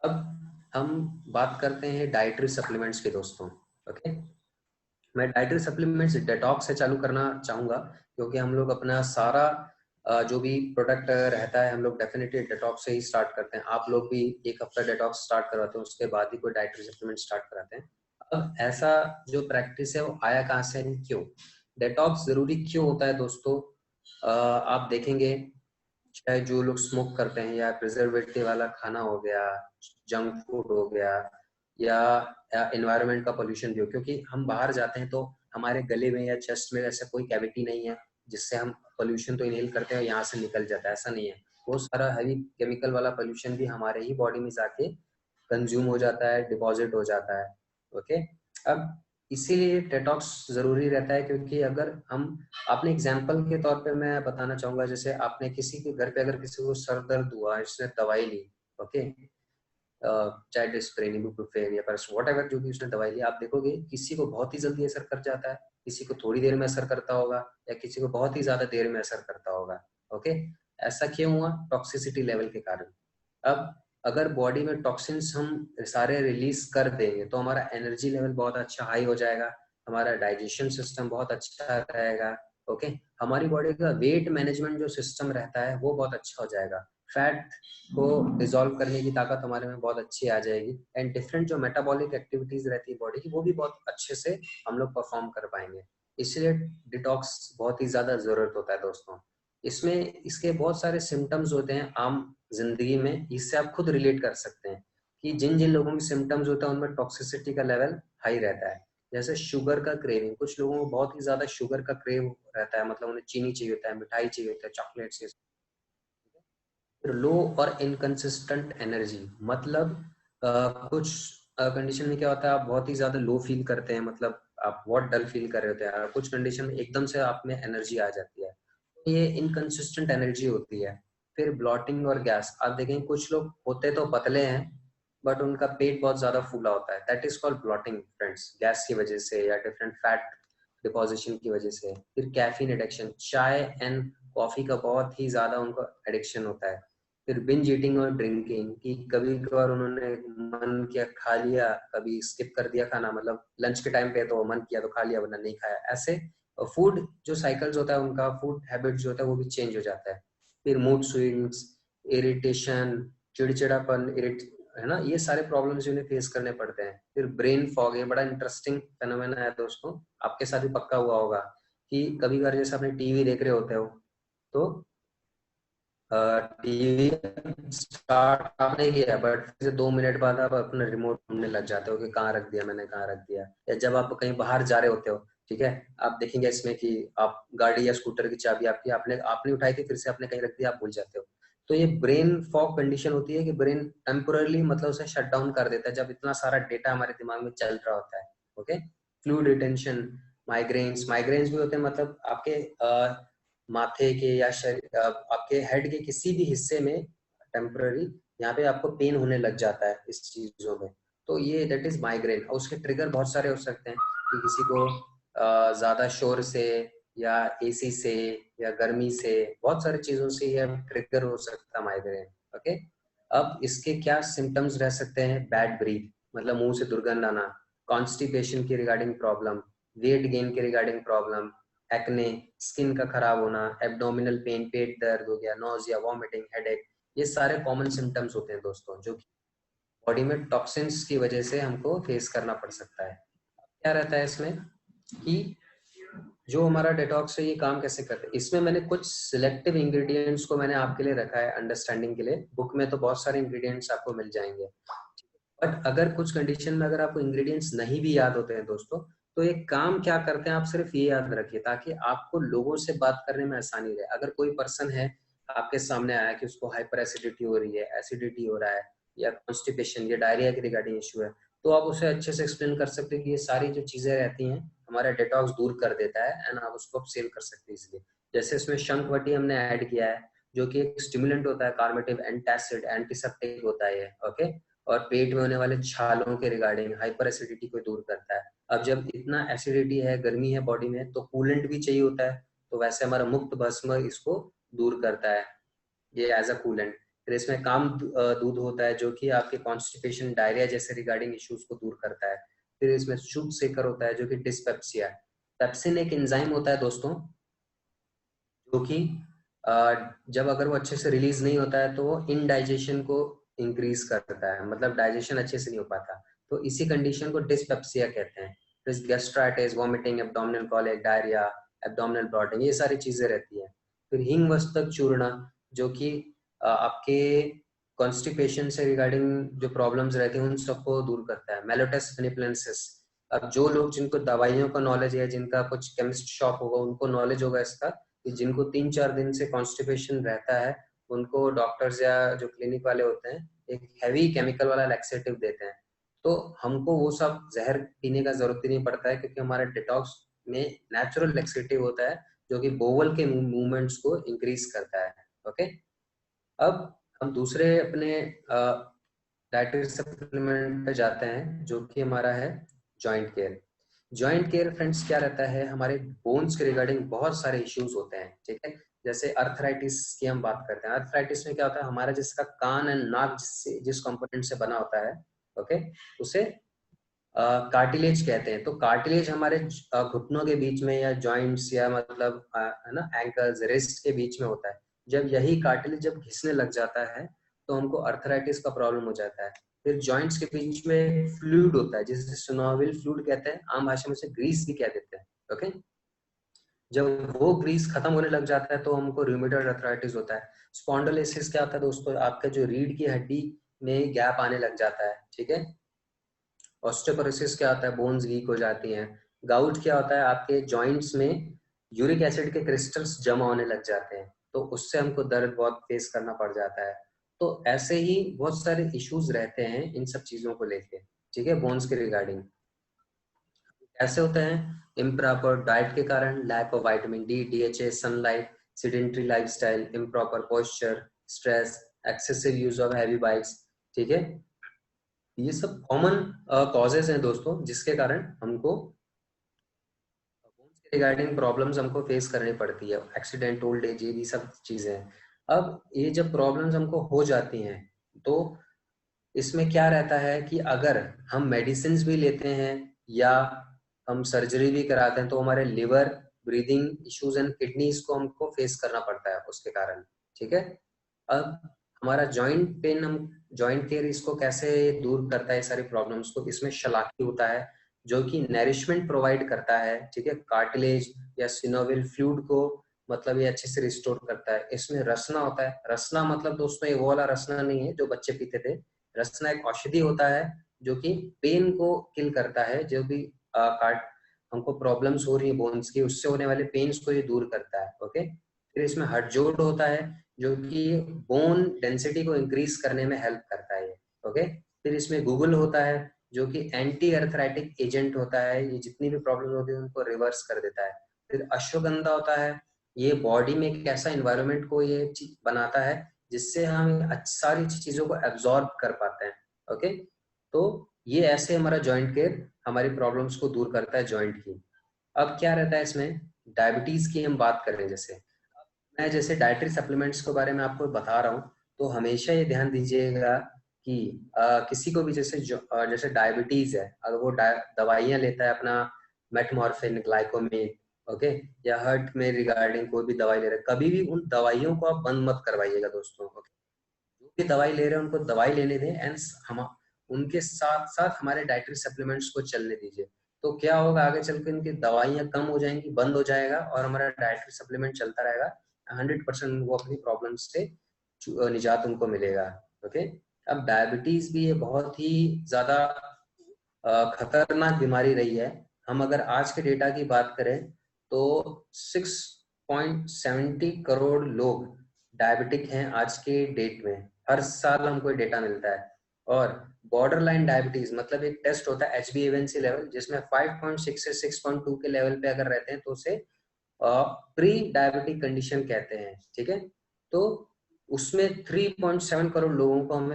अब हम बात करते हैं डाइटरी सप्लीमेंट्स के दोस्तों। ओके, मैं डाइटरी सप्लीमेंट्स डेटॉक्स से चालू करना चाहूंगा, क्योंकि हम लोग अपना सारा जो भी प्रोडक्ट रहता है हम लोग डेफिनेटली डेटॉक्स से ही स्टार्ट करते हैं। आप लोग भी एक हफ्ता डेटॉक्स स्टार्ट करवाते हैं, उसके बाद ही कोई डाइटरी सप्लीमेंट स्टार्ट कराते हैं। अब ऐसा जो प्रैक्टिस है वो आया कहाँ से, क्यों डेटॉक्स जरूरी क्यों होता है दोस्तों? आप देखेंगे चाहे जो लोग स्मोक करते हैं, या प्रिजर्वेटिव वाला खाना हो गया, जंक फूड हो गया, या एनवायरनमेंट का पोल्यूशन भी हो, क्योंकि हम बाहर जाते हैं तो हमारे गले में या चेस्ट में ऐसा कोई कैविटी नहीं है जिससे हम पोल्यूशन तो इनहेल करते हैं और यहाँ से निकल जाता है, ऐसा नहीं है। वो सारा हैवी केमिकल वाला पोल्यूशन भी हमारे ही बॉडी में जाके कंज्यूम हो जाता है, डिपॉजिट हो जाता है। ओके, अब इसीलिए डेटॉक्स जरूरी रहता है, क्योंकि अगर हम आपने एग्जाम्पल के तौर पे मैं बताना चाहूंगा, जैसे आपने किसी के घर पे अगर किसी को सर दर्द हुआ, इसने दवाई ली, ओके, चाहे डिस्प्रिन, इबुप्रोफेन या पैरासिटामोल, व्हाटएवर जो भी उसने दवाई ली, आप देखोगे किसी को बहुत ही जल्दी असर कर जाता है, किसी को थोड़ी देर में असर करता होगा, या किसी को बहुत ही ज्यादा देर में असर करता होगा। ओके, ऐसा क्यों हुआ? टॉक्सिसिटी लेवल के कारण। अब अगर बॉडी में टॉक्सिन्स हम सारे रिलीज कर देंगे तो हमारा एनर्जी लेवल बहुत अच्छा हाई हो जाएगा, हमारा डाइजेशन सिस्टम बहुत अच्छा रहेगा। ओके, हमारी बॉडी का वेट मैनेजमेंट जो सिस्टम रहता है वो बहुत अच्छा हो जाएगा, फैट को डिसॉल्व करने की ताकत हमारे में बहुत अच्छी आ जाएगी, एंड डिफरेंट जो मेटाबॉलिक एक्टिविटीज रहती है बॉडी की वो भी बहुत अच्छे से हम लोग परफॉर्म कर पाएंगे। इसलिए डिटॉक्स बहुत ही ज्यादा जरूरत होता है दोस्तों। इसमें इसके बहुत सारे सिम्टम्स होते हैं आम जिंदगी में, इससे आप खुद रिलेट कर सकते हैं कि जिन जिन लोगों में सिम्टम्स होता है उनमें टॉक्सिसिटी का लेवल हाई रहता है। जैसे शुगर का क्रेविंग, कुछ लोगों को बहुत ही ज्यादा शुगर का क्रेव रहता है, मतलब उन्हें चीनी चाहिए होता है, मिठाई चाहिए होता है, चॉकलेट चाहिए। फिर लो और इनकंसिस्टेंट एनर्जी, मतलब कुछ कंडीशन में क्या होता है, आप बहुत ही ज्यादा लो फील करते हैं, मतलब आप बहुत डल फील कर रहे होते हैं, कुछ कंडीशन में एकदम से आप में एनर्जी आ जाती है, ये इनकंसिस्टेंट एनर्जी होती है। फिर ब्लॉटिंग और गैस, आप देखें कुछ लोग होते तो पतले हैं बट उनका पेट बहुत ज्यादा फूला होता है, that is called blotting friends, gas की वजह से या डिफरेंट फैट डिपोजिशन की वजह से। फिर कैफीन एडिक्शन, चाय एंड कॉफी का बहुत ही ज्यादा उनको एडिक्शन होता है। फिर बिंज ईटिंग और ड्रिंकिंग, कि कभी कभार उन्होंने मन किया खा लिया, कभी स्किप कर दिया खाना, मतलब लंच के टाइम पे तो मन किया तो खा लिया वरना नहीं खाया, ऐसे फूड जो साइकिल्स होता है उनका, फूड हैबिट जो होता है वो भी चेंज हो जाता है। फिर मूड स्विंग्स, इरिटेशन, चिड़चिड़ापन, है ना, ये सारे प्रॉब्लम्स उन्हें फेस करने पड़ते हैं। फिर ब्रेन फॉग, ये बड़ा इंटरेस्टिंग फेनोमेना है दोस्तों, आपके साथ भी पक्का हुआ होगा कि कभी कभार जैसे आपने टीवी देख रहे होते हो तो टीवी स्टार्ट आपने किया बट फिर से 2 मिनट बाद आप अपना रिमोट ढूंढने लग जाते हो कि कहाँ रख दिया मैंने, कहाँ रख दिया। या जब आप कहीं बाहर जा रहे होते हो, ठीक है, आप देखेंगे इसमें कि आप गाड़ी या स्कूटर की चाबी आपकी आपने आपने उठाई थी, फिर से आपने कहीं रख दिया, आप भूल जाते हो। तो ये ब्रेन फॉग कंडीशन होती है कि ब्रेन टेम्पोरली मतलब उसे शट डाउन कर देता है जब इतना सारा डेटा हमारे दिमाग में चल रहा होता है। Okay, fluid retention, migraines, migraines भी होते हैं, मतलब आपके माथे के या आपके हेड के किसी भी हिस्से में टेम्पररी यहाँ पे आपको पेन होने लग जाता है इस चीजों में, तो ये दैट इज माइग्रेन। और उसके ट्रिगर बहुत सारे हो सकते हैं कि किसी को ज्यादा शोर से या एसी से या गर्मी से, बहुत सारी चीजों से ये ट्रिगर हो सकता है माइग्रेन। ओके, अब इसके क्या सिम्टम्स रह सकते हैं? बैड ब्रीथ, मतलब मुंह से दुर्गंध आना, कॉन्स्टिपेशन की रिगार्डिंग प्रॉब्लम, वेट गेन के रिगार्डिंग प्रॉब्लम, एक्ने, स्किन का खराब होना, एब्डोमिनल पेन, पेट दर्द हो गया, नोजिया, वॉमिटिंग, हेडेक, ये सारे कॉमन सिम्टम्स होते हैं दोस्तों, जो बॉडी में टॉक्सिन्स की वजह से हमको फेस करना पड़ सकता है। क्या रहता है इसमें कि जो हमारा डिटॉक्स है ये काम कैसे करते हैं, इसमें मैंने कुछ सिलेक्टिव इंग्रेडिएंट्स को मैंने आपके लिए रखा है अंडरस्टैंडिंग के लिए। बुक में तो बहुत सारे इंग्रेडिएंट्स आपको मिल जाएंगे, बट अगर कुछ कंडीशन में अगर आपको इंग्रेडिएंट्स नहीं भी याद होते हैं दोस्तों, तो ये काम क्या करते हैं आप सिर्फ ये याद रखिए, ताकि आपको लोगों से बात करने में आसानी रहे। अगर कोई पर्सन है आपके सामने आया कि उसको हाइपर एसिडिटी हो रही है, एसिडिटी हो रहा है, या कॉन्स्टिपेशन या डायरिया के रिगार्डिंग इशू है, तो आप उसे अच्छे से एक्सप्लेन कर सकते हैं कि ये सारी जो चीजें रहती हैं हमारा डिटॉक्स दूर कर देता है, एंड आप उसको सेल कर सकते हैं इसलिए। जैसे इसमें शंखवटी हमने ऐड किया है, जो कि एक स्टिमुलेंट होता है, कार्मेटिव, एंटासिड, एंटीसेप्टिक होता है ये, ओके। और पेट में होने वाले छालों के रिगार्डिंग हाइपर एसिडिटी को दूर करता है। अब जब इतना एसिडिटी है, गर्मी है बॉडी में, तो कूलेंट भी चाहिए होता है, तो वैसे हमारा मुक्त भस्म इसको दूर करता है, ये एज अ कूलेंट। फिर इसमें काम दूध होता है, जो कि आपके कॉन्स्टिपेशन, डायरिया जैसे रिगार्डिंग इश्यूज को दूर करता है। फिर इसमें शुद्ध सेकर होता है, जो कि डिस्पेप्सिया है। पेप्सिन एक एंजाइम होता है दोस्तों, जो कि जब अगर वो अच्छे से रिलीज नहीं होता है तो वो इनडाइजेशन को इंक्रीज करता है, मतलब डाइजेशन अच्छे से नहीं हो पाता, तो इसी कंडीशन को डिस्पेप्सिया कहते हैं। फिर gastritis, vomiting, abdominal colic, diarrhoea, abdominal blotting, ये सारी चीजें रहती है। फिर हिंग वस्तक चूर्ण, जो कि आपके कॉन्स्टिपेशन से रिगार्डिंग जो प्रॉब्लम्स रहती हैं उन सबको दूर करता है। मेलोटस फिनिप्लेंसिस, अब जो लोग जिनको दवाइयों का नॉलेज है, जिनका कुछ केमिस्ट शॉप होगा, उनको नॉलेज होगा इसका, कि जिनको 3-4 दिन से कॉन्स्टिपेशन रहता है, उनको डॉक्टर्स या जो क्लिनिक वाले होते हैं एक हैवी केमिकल वाला लैक्सेटिव देते हैं। तो हमको वो सब जहर पीने का जरूरत ही नहीं पड़ता है, क्योंकि हमारा डिटॉक्स में नेचुरल लैक्सेटिव होता है, जो कि बोवल के मूवमेंट्स को इंक्रीज करता है, ओके। अब हम दूसरे अपने डाइटरी सप्लीमेंट पे जाते हैं, जो कि हमारा है joint care. Joint care friends क्या रहता है, हमारे बोन्स के रिगार्डिंग बहुत सारे इश्यूज होते हैं, ठीक है। जैसे अर्थराइटिस की हम बात करते हैं, अर्थराइटिस में क्या होता है, हमारा जिसका कान एंड नाक जिस कंपोनेंट से बना होता है, ओके, उसे कार्टिलेज कहते हैं। तो कार्टिलेज हमारे घुटनों के बीच में, या जॉइंट्स, या मतलब है ना, एंकल्स, रिस्ट के बीच में होता है। जब यही कार्टिलेज जब घिसने लग जाता है, तो हमको अर्थराइटिस का प्रॉब्लम हो जाता है। फिर जॉइंट्स के बीच में फ्लूइड होता है, जिसे सिनोवियल फ्लूइड कहते हैं, आम भाषा में उसे ग्रीस भी कह देते हैं, ओके। जब वो ग्रीस खत्म होने लग जाता है तो हमको रूमेटॉइड अर्थराइटिस होता है। स्पॉन्डिलोलिसिस क्या होता है दोस्तों, आपका जो रीढ़ की हड्डी में गैप आने लग जाता है, ठीक है। ऑस्टियोपोरोसिस क्या होता है, बोन्स वीक हो जाती हैं। गाउट क्या होता है, आपके जॉइंट्स में यूरिक एसिड के क्रिस्टल्स जमा होने लग जाते हैं, तो उससे हमको दर्द बहुत फेस करना पड़ जाता है। तो ऐसे ही बहुत सारे इश्यूज रहते हैं इन सब चीजों को लेके, ठीक है, बोन्स के रिगार्डिंग। ऐसे होते हैं इम्प्रॉपर डाइट के कारण, lack of vitamin D, DHA, sunlight, sedentary lifestyle, improper posture, stress, excessive use of heavy bikes, ठीक है। ये सब कॉमन कॉजेज हैं दोस्तों, जिसके कारण हमको बोन्स के रिगार्डिंग प्रॉब्लम्स हमको फेस करनी पड़ती है, एक्सीडेंट, ओल्ड एज, ये भी सब चीजें हैं। अब ये जब प्रॉब्लम्स हमको हो जाती हैं, तो इसमें क्या रहता है कि अगर हम मेडिसिन भी लेते हैं या हम सर्जरी भी कराते हैं, तो हमारे liver, breathing issues and kidneys को हमको फेस करना पड़ता है उसके कारण, ठीक है। अब हमारा जॉइंट पेन, हम जॉइंट केयर इसको कैसे दूर करता है सारी प्रॉब्लम्स को, इसमें शलाकी होता है, जो कि नरिशमेंट प्रोवाइड करता है, ठीक है, कार्टिलेज या सिनोवियल फ्लूइड को, मतलब ये अच्छे से रिस्टोर करता है। इसमें रसना होता है, रसना मतलब दोस्तों ये वो वाला रसना नहीं है जो बच्चे पीते थे। रसना एक औषधि होता है, जो कि पेन को किल करता है, जो भी कार्ड हमको प्रॉब्लम्स हो रही है बोन्स की, उससे होने वाले पेन्स को ये दूर करता है, ओके। फिर इसमें हड्जोड़ होता है, जो कि बोन डेंसिटी को इंक्रीज करने में हेल्प करता है, ओके। फिर इसमें गूगल होता है, जो कि एंटी अर्थराइटिक एजेंट होता है, ये जितनी भी प्रॉब्लम होती है उनको रिवर्स कर देता है। फिर अश्वगंधा होता है, ये बॉडी में एक ऐसा इन्वायरमेंट को ये बनाता है, जिससे हम सारी चीजों को एब्जॉर्ब कर पाते हैं, ओके। तो ये ऐसे हमारा जॉइंट केयर हमारी प्रॉब्लम्स को दूर करता है जॉइंट की। अब क्या रहता है इसमें, डायबिटीज की हम बात करें, जैसे मैं जैसे डाइटरी सप्लीमेंट्स के बारे में आपको बता रहा हूँ, तो हमेशा ये ध्यान दीजिएगा कि किसी को भी जैसे डायबिटीज है, अगर वो दवाइयाँ लेता है अपना मेटमॉर्फिन, ग्लाइकोमेट, ओके, या हार्ट में रिगार्डिंग कोई भी दवाई ले रहे हैं, कभी भी उन दवाइयों को आप बंद मत करवाइएगा दोस्तों। ओके, जो भी दवाई ले रहे हैं उनको दवाई लेने दें, एंड हम उनके साथ साथ हमारे डाइटरी सप्लीमेंट्स को चलने दीजिए। तो क्या होगा, आगे चल के उनकी दवाइयाँ कम हो जाएंगी, बंद हो जाएगा, और हमारा डाइटरी सप्लीमेंट चलता रहेगा। 100% वो अपनी प्रॉब्लम से निजात उनको मिलेगा। ओके, अब डायबिटीज भी ये बहुत ही ज्यादा खतरनाक बीमारी रही है। हम अगर आज के डेटा की बात करें तो 6.70 करोड़ लोग डायबिटिक हैं आज के डेट में, हर साल हमको डेटा मिलता है। और बॉर्डर लाइन डायबिटीज मतलब एक टेस्ट होता है HbA1c लेवल, जिसमें 5.6 से 6.2 के लेवल पे अगर रहते हैं तो उसे प्री डायबिटिक कंडीशन कहते हैं। ठीक है, तो उसमें 3.7 करोड़ लोगों को हम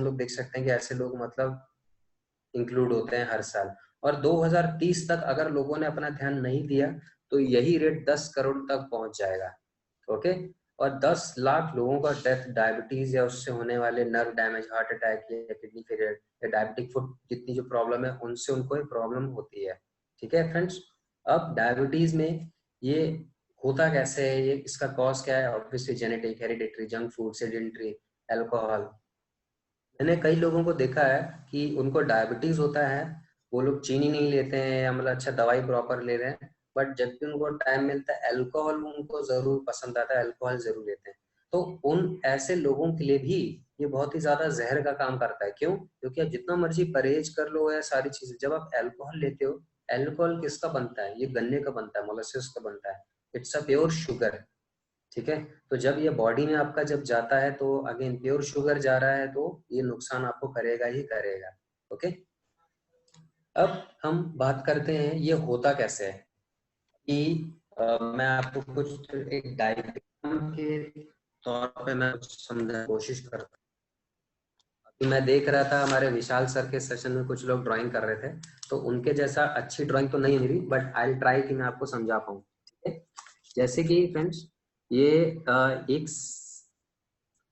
लोग देख सकते हैं कि ऐसे लोग मतलब इंक्लूड होते हैं हर साल। और 2030 तक अगर लोगों ने अपना ध्यान नहीं दिया तो यही रेट 10 करोड़ तक पहुंच जाएगा। ओके, और 10 लाख लोगों का डेथ डायबिटीज या उससे होने वाले नर्व डैमेज, हार्ट अटैक या किडनी फेलियर या डायबिटिक फुट जितनी जो प्रॉब्लम है उनसे उनको प्रॉब्लम होती है। ठीक है फ्रेंड्स, अब डायबिटीज में ये होता कैसे है, ये इसका कॉज क्या है? Obviously genetic, hereditary, junk food, sedentary, alcohol. मैंने कई लोगों को देखा है कि उनको डायबिटीज होता है, वो लोग चीनी नहीं लेते हैं या मतलब अच्छा दवाई प्रॉपर ले रहे हैं, बट जब भी उनको टाइम मिलता है अल्कोहल उनको जरूर पसंद आता है, अल्कोहल जरूर लेते हैं। तो उन ऐसे लोगों के लिए भी ये बहुत ही ज्यादा जहर का काम करता है। क्यों? क्योंकि आप जितना मर्जी परहेज कर लो या सारी चीजें, जब आप अल्कोहल लेते हो, अल्कोहल किसका बनता है? ये गन्ने का बनता है, मोलासेस का बनता है। It's a pure sugar. ठीक है, तो जब ये बॉडी में आपका जब जाता है तो अगेन प्योर शुगर जा रहा है, तो ये नुकसान आपको करेगा ही करेगा। ओके, अब हम बात करते हैं ये होता कैसे है कि मैं आपको कुछ एक डायग्राम के तौर पे मैं समझाने की कोशिश करता हूँ। अभी मैं देख रहा था हमारे विशाल सर के सेशन में कुछ लोग ड्राइंग कर रहे थे, तो उनके जैसा अच्छी ड्राइंग तो नहीं है मेरी, बट आई विल ट्राई कि मैं आपको समझा पाऊँ। ठीक है, जैसे कि फ्रेंड्स ये एक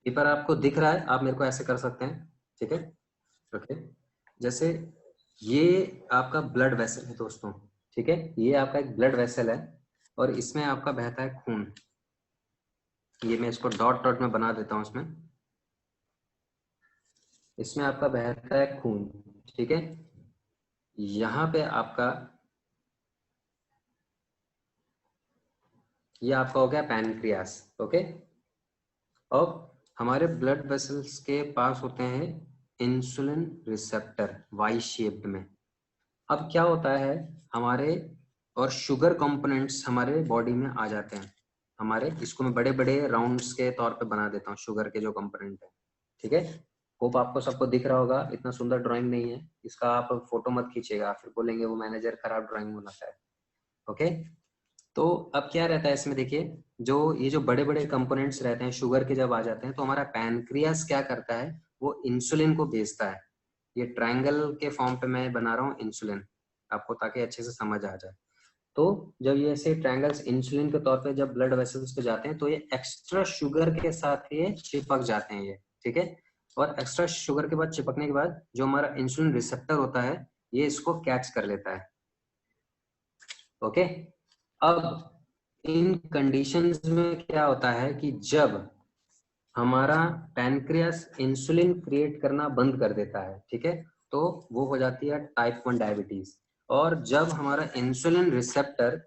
पेपर आपको दिख रहा है, आप मेरे को ऐसे कर सकते हैं। ठीक है, ओके, जैसे ये आपका ब्लड वेसल है दोस्तों। ठीक है, ये आपका एक ब्लड वेसल है और इसमें आपका बहता है खून। ये मैं इसको डॉट डॉट में बना देता हूं। इसमें आपका बहता है खून। ठीक है, यहाँ पे आपका ये आपका हो गया पैनक्रियास। ओके, अब हमारे ब्लड वेसल्स के पास होते हैं इंसुलिन रिसेप्टर वाई शेप्ड में। अब क्या होता है हमारे और शुगर कंपोनेंट्स हमारे बॉडी में आ जाते हैं। हमारे इसको मैं बड़े बड़े राउंड्स के तौर पे बना देता हूँ, शुगर के जो कंपोनेंट है। ठीक है, होप आपको सबको दिख रहा होगा। इतना सुंदर ड्राइंग नहीं है, इसका आप फोटो मत खींचेगा, फिर बोलेंगे वो मैनेजर खराब ड्राइंग बनाता है। ओके, तो अब क्या रहता है इसमें, देखिए जो ये जो बड़े बड़े कंपोनेंट्स रहते हैं शुगर के जब आ जाते हैं तो हमारा पैनक्रियास क्या करता है, वो इंसुलिन को भेजता है। ये ट्रायंगल के फॉर्म पे मैं बना रहा हूँ इंसुलिन आपको, ताकि अच्छे से समझ आ जाए। तो जब ये ऐसे ट्रायंगल्स इंसुलिन के तौर पे जब ब्लड वेसल्स पे जाते हैं तो ये एक्स्ट्रा शुगर के साथ ये चिपक जाते हैं ये। ठीक है, और एक्स्ट्रा शुगर के बाद चिपकने के बाद जो हमारा इंसुलिन रिसेप्टर होता है ये इसको कैच कर लेता है। ओके, अब इन कंडीशंस में क्या होता है कि जब हमारा पैनक्रियास इंसुलिन क्रिएट करना बंद कर देता है, ठीक है, तो वो हो जाती है टाइप 1 डायबिटीज। और जब हमारा इंसुलिन रिसेप्टर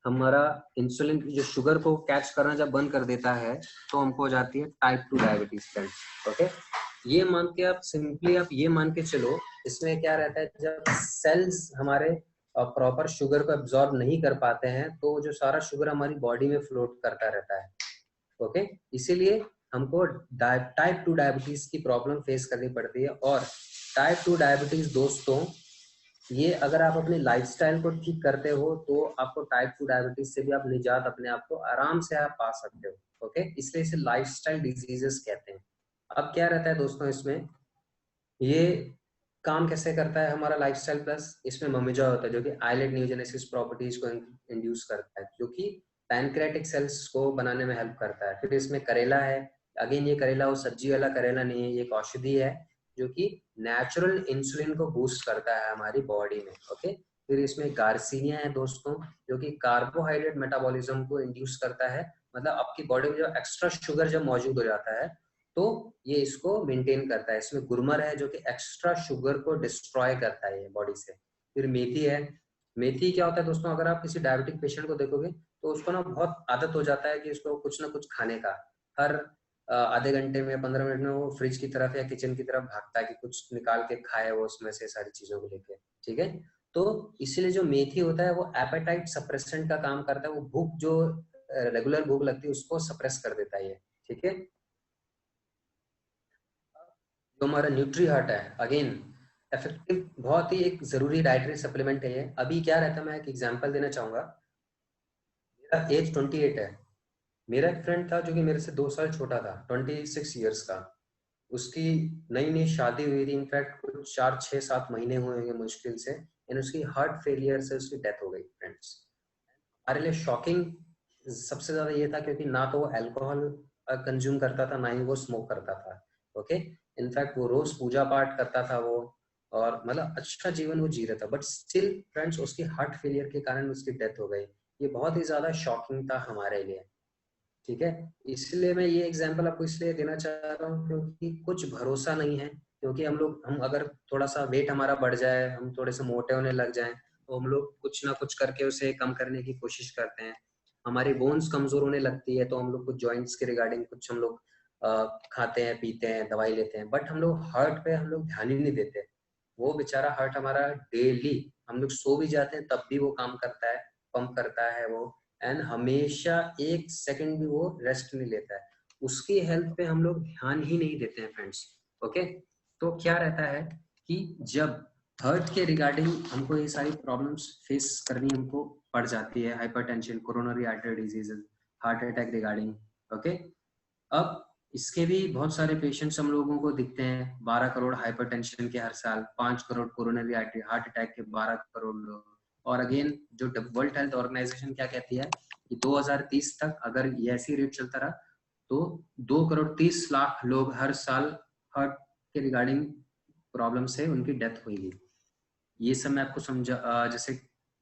हमारा इंसुलिन जो शुगर को कैच करना जब बंद कर देता है तो हमको हो जाती है टाइप 2 डायबिटीज फ्रेंड्स। ओके, ये मान के आप सिंपली आप ये मान के चलो, इसमें क्या रहता है जब सेल्स हमारे प्रॉपर शुगर को एब्जॉर्ब नहीं कर पाते हैं तो जो सारा शुगर हमारी बॉडी में फ्लोट करता रहता है। ओके, इसीलिए हमको टाइप 2 डायबिटीज की प्रॉब्लम फेस करनी पड़ती है। और टाइप 2 डायबिटीज दोस्तों, ये अगर आप अपनी लाइफस्टाइल को ठीक करते हो तो आपको टाइप 2 डायबिटीज से भी आप निजात अपने आप को आराम से आप पा सकते हो। ओके, इसलिए इसे लाइफस्टाइल डिजीजेस कहते हैं। अब क्या रहता है दोस्तों इसमें, ये काम कैसे करता है हमारा लाइफस्टाइल प्लस, इसमें ममिजा होता है जो कि आइलेट न्यूजेनेसिस प्रॉपर्टीज को इंड्यूस करता है, जो कि पैनक्रेटिक सेल्स को बनाने में हेल्प करता है। फिर इसमें करेला है। अगेन ये करेला वो सब्जी वाला करेला नहीं है, ये एक औषधि है जो कि नेचुरल इंसुलिन को बूस्ट करता है हमारी बॉडी में। ओके, फिर इसमें गार्सिनिया है दोस्तों, जो कि कार्बोहाइड्रेट मेटाबॉलिज्म को इंड्यूस करता है, मतलब आपकी बॉडी में जो एक्स्ट्रा शुगर जब मौजूद हो जाता है तो ये इसको मेंटेन करता है। इसमें गुरमर है जो कि एक्स्ट्रा शुगर को डिस्ट्रॉय करता है ये बॉडी से। फिर मेथी है। मेथी क्या होता है दोस्तों, अगर आप किसी डायबिटिक पेशेंट को देखोगे तो उसको ना बहुत आदत हो जाता है कि उसको कुछ ना कुछ खाने का, हर आधे घंटे में 15 मिनट में वो फ्रिज की तरफ या किचन की तरफ भागता है कि कुछ निकाल के खाए वो उसमें से सारी चीजों को लेके, ठीक है। तो इसलिए जो मेथी होता है वो एपेटाइट सप्रेसेंट का काम करता है, वो भूख जो रेगुलर भूख लगती है उसको सप्रेस कर देता है ये, ठीक है। जो हमारा न्यूट्री हार्ट है, अगेन इफेक्टिव, बहुत ही एक जरूरी डाइटरी सप्लीमेंट है ये। अभी क्या रहता है, मैं एक एग्जांपल देना चाहूंगा। मेरा एज 28 है। मेरा एक फ्रेंड था जो कि मेरे से 2 साल छोटा था, 26 ईयर्स का। उसकी नई नई शादी हुई थी, इनफैक्ट कुछ 4 6 7 महीने हुए होंगे मुश्किल से, एंड उसकी हार्ट फेलियर से उसकी डेथ हो गई फ्रेंड्स। हमारे लिए शॉकिंग सबसे ज्यादा ये था क्योंकि ना तो वो अल्कोहल कंज्यूम करता था, ना ही वो स्मोक करता था, ओके। इनफैक्ट वो रोज पूजा पाठ करता था वो, और मतलब अच्छा जीवन वो जी रहा था, बट स्टिल फ्रेंड्स उसकी हार्ट फेलियर के कारण उसकी डेथ हो गई। ये बहुत ही ज्यादा शॉकिंग था हमारे लिए, ठीक है। इसलिए मैं ये एग्जांपल आपको इसलिए देना चाह रहा हूँ क्योंकि कुछ भरोसा नहीं है। क्योंकि हम अगर थोड़ा सा वेट हमारा बढ़ जाए, हम थोड़े से मोटे होने लग जाएं, तो हम लोग कुछ ना कुछ करके उसे कम करने की कोशिश करते हैं। हमारी बोन्स कमजोर होने लगती है तो हम लोग कुछ जॉइंट्स के रिगार्डिंग कुछ हम लोग खाते हैं, पीते हैं, दवाई लेते हैं, बट हम लोग हार्ट पे हम लोग ध्यान ही नहीं देते। वो बेचारा हार्ट हमारा डेली, हम लोग सो भी जाते हैं तब भी वो काम करता है, पंप करता है वो, एंड हमेशा 1 सेकंड भी वो रेस्ट नहीं लेता है। उसकी हेल्थ पे हम लोग ध्यान ही नहीं देते हैं फ्रेंड्स, ओके। तो क्या रहता है कि जब हार्ट के रिगार्डिंग हमको ये सारी प्रॉब्लम्स फेस करनी हमको पड़ जाती है, hypertension, coronary artery disease, heart attack regarding, okay. अब इसके भी बहुत सारे पेशेंट्स हम लोगों को दिखते हैं, 12 करोड़ हाइपरटेंशन के हर साल, 5 करोड़ कोरोनरी हार्ट अटैक के 12 करोड़ लोग। और अगेन जो वर्ल्ड हेल्थ ऑर्गेनाइजेशन क्या कहती है कि 2030 तक अगर ये ऐसी रेट चलता रहा तो 2 करोड़ 30 लाख लोग हर साल हार्ट के रिगार्डिंग प्रॉब्लम से उनकी डेथ होगी। ये सब मैं आपको समझा, जैसे